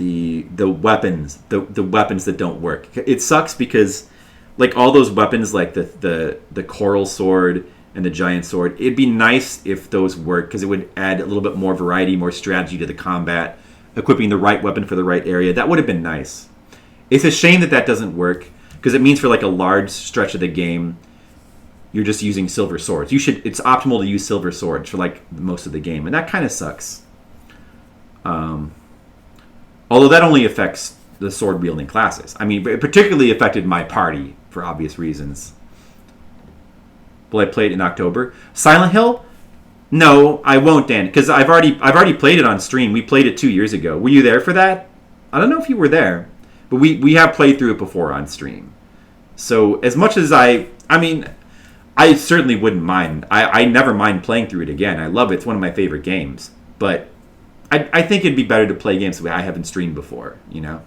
S1: the weapons, the weapons that don't work. It sucks because like all those weapons, like the coral sword and the giant sword, it'd be nice if those worked because it would add a little bit more variety, more strategy to the combat, equipping the right weapon for the right area. That would have been nice. It's a shame that doesn't work because it means for like a large stretch of the game, you're just using silver swords. It's optimal to use silver swords for like most of the game, and that kind of sucks. Although that only affects the sword wielding classes. I mean, it particularly affected my party for obvious reasons. Will I play it in October? Silent Hill? No, I won't, Dan, because I've already played it on stream. We played it 2 years ago. Were you there for that? I don't know if you were there, but we have played through it before on stream. So as much as I certainly wouldn't mind. I never mind playing through it again. I love it. It's one of my favorite games. But I think it'd be better to play games that I haven't streamed before, you know?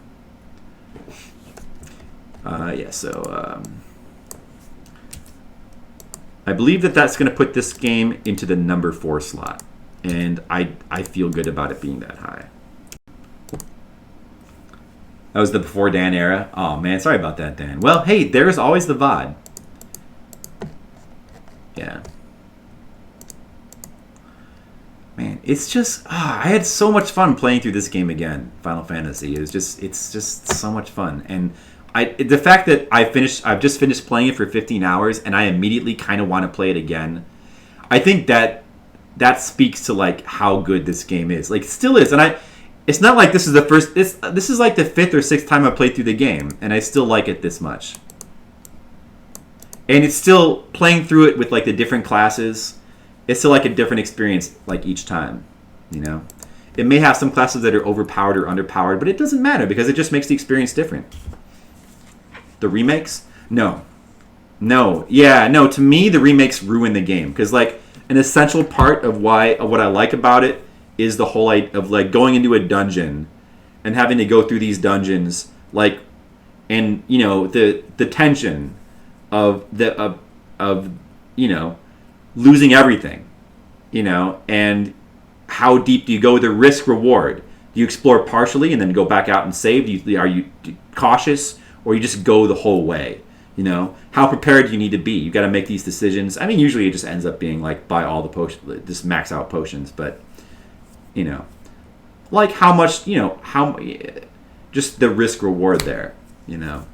S1: I believe that's going to put this game into the number 4 slot. And I feel good about it being that high. That was the before Dan era. Oh, man, sorry about that, Dan. Well, hey, there's always the VOD. Yeah. Man, it's just I had so much fun playing through this game again, Final Fantasy. It's just so much fun. And the fact that I've just finished playing it for 15 hours and I immediately kind of want to play it again. I think that speaks to like how good this game is. Like it still is. And it's not like this is this is like the 5th or 6th time I played through the game and I still like it this much. And it's still playing through it with like the different classes. It's still like a different experience like each time, you know. It may have some classes that are overpowered or underpowered, but it doesn't matter because it just makes the experience different. The remakes? No. To me, the remakes ruin the game because like an essential part of what I like about it is the whole idea of like going into a dungeon and having to go through these dungeons, like, and you know the tension of you know, losing everything, you know, and how deep do you go? The risk reward. Do you explore partially and then go back out and save? Are you cautious or you just go the whole way? You know, how prepared do you need to be? You got to make these decisions. I mean, usually it just ends up being like buy all the potions, just max out potions, but you know, like how much, you know, just the risk reward there, you know.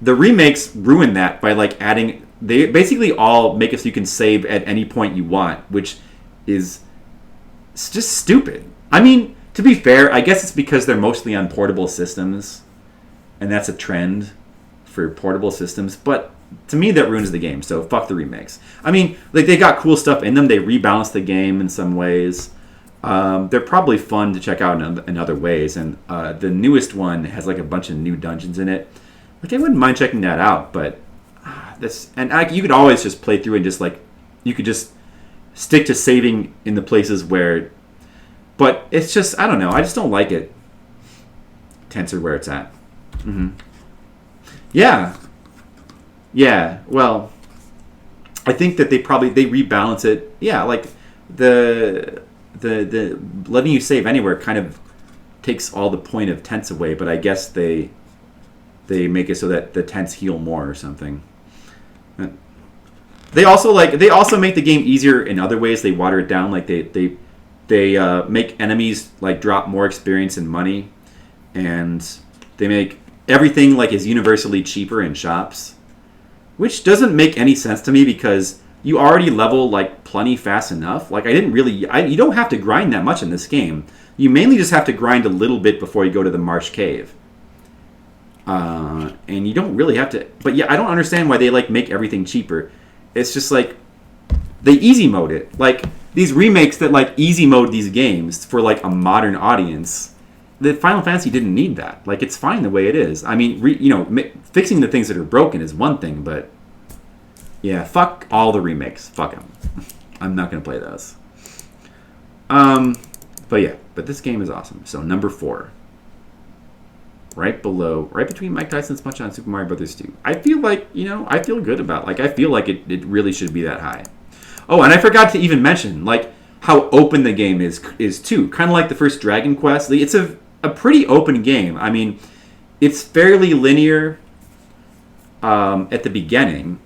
S1: The remakes ruin that by like adding. They basically all make it so you can save at any point you want, which is just stupid. I mean, to be fair, I guess it's because they're mostly on portable systems, and that's a trend for portable systems. But to me, that ruins the game. So fuck the remakes. I mean, like they got cool stuff in them. They rebalanced the game in some ways. They're probably fun to check out in other ways. And the newest one has like a bunch of new dungeons in it. Like I wouldn't mind checking that out, but you could always just play through and just like you could just stick to saving in the places where, but it's just I don't know. I just don't like it. Tensor where it's at. Mm-hmm. Yeah. Well, I think that they rebalance it. Yeah, like the letting you save anywhere kind of takes all the point of tense away. But I guess they make it so that the tents heal more or something. They also make the game easier in other ways. They water it down. Like they make enemies like drop more experience and money, and they make everything like is universally cheaper in shops, which doesn't make any sense to me because you already level like plenty fast enough. Like you don't have to grind that much in this game. You mainly just have to grind a little bit before you go to the Marsh Cave. And you don't really have to, but yeah, I don't understand why they like make everything cheaper. It's just like they easy mode it. Like these remakes that like easy mode these games for like a modern audience. The Final Fantasy didn't need that. Like it's fine the way it is. I mean, fixing the things that are broken is one thing, but yeah, fuck all the remakes. Fuck them. I'm not gonna play those. But this game is awesome. So number 4. Right between Mike Tyson's Punch-Out and Super Mario Brothers 2. I feel like, I feel good about I feel like it really should be that high. Oh, and I forgot to even mention, like, how open the game is too. Kind of like the first Dragon Quest. It's a a pretty open game. I mean, it's fairly linear at the beginning,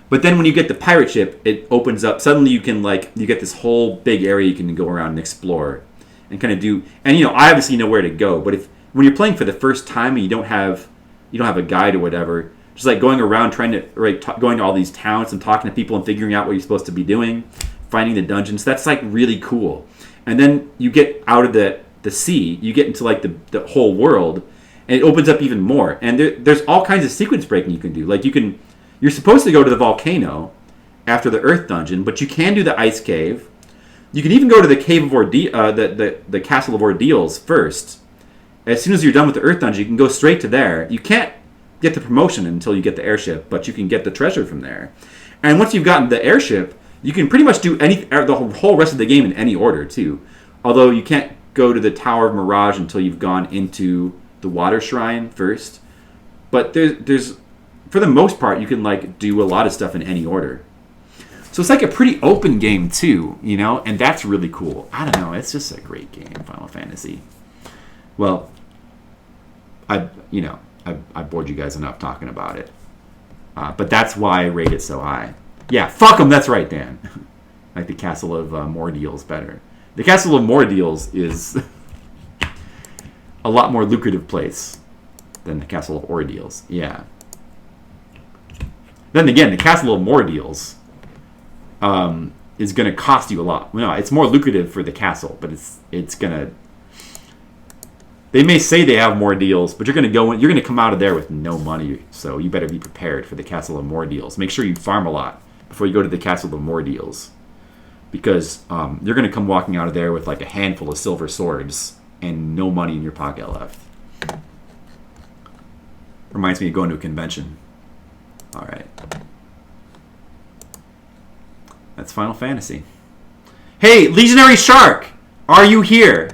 S1: but then when you get the pirate ship, it opens up. Suddenly you can you get this whole big area you can go around and explore and kind of do. And I obviously know where to go, but when you're playing for the first time and you don't have a guide or whatever, just like going around trying to going to all these towns and talking to people and figuring out what you're supposed to be doing, finding the dungeons, that's like really cool. And then you get out of the sea, you get into like the whole world, and it opens up even more. And there's all kinds of sequence breaking you can do. Like you're supposed to go to the volcano after the Earth dungeon, but you can do the ice cave. You can even go to the cave of the Castle of Ordeals first. As soon as you're done with the Earth dungeon, you can go straight to there. You can't get the promotion until you get the airship, but you can get the treasure from there. And once you've gotten the airship, you can pretty much do the whole rest of the game in any order too. Although you can't go to the Tower of Mirage until you've gone into the Water Shrine first. But there's for the most part, you can do a lot of stuff in any order. So it's like a pretty open game too, and that's really cool. I don't know, it's just a great game, Final Fantasy. Well, I bored you guys enough talking about it. But that's why I rate it so high. Yeah, fuck them, that's right, Dan. Like the Castle of Mordeals better. The Castle of Mordeals is a lot more lucrative place than the Castle of Ordeals. Yeah. Then again, the Castle of Mordeals is going to cost you a lot. No, it's more lucrative for the castle, but it's going to... They may say they have more deals, but you're going to come out of there with no money, so you better be prepared for the Castle of Mordeals. Make sure you farm a lot before you go to the Castle of Mordeals, because you're going to come walking out of there with like a handful of silver swords and no money in your pocket left. Reminds me of going to a convention. All right. That's Final Fantasy. Hey, Legionary Shark! Are you here?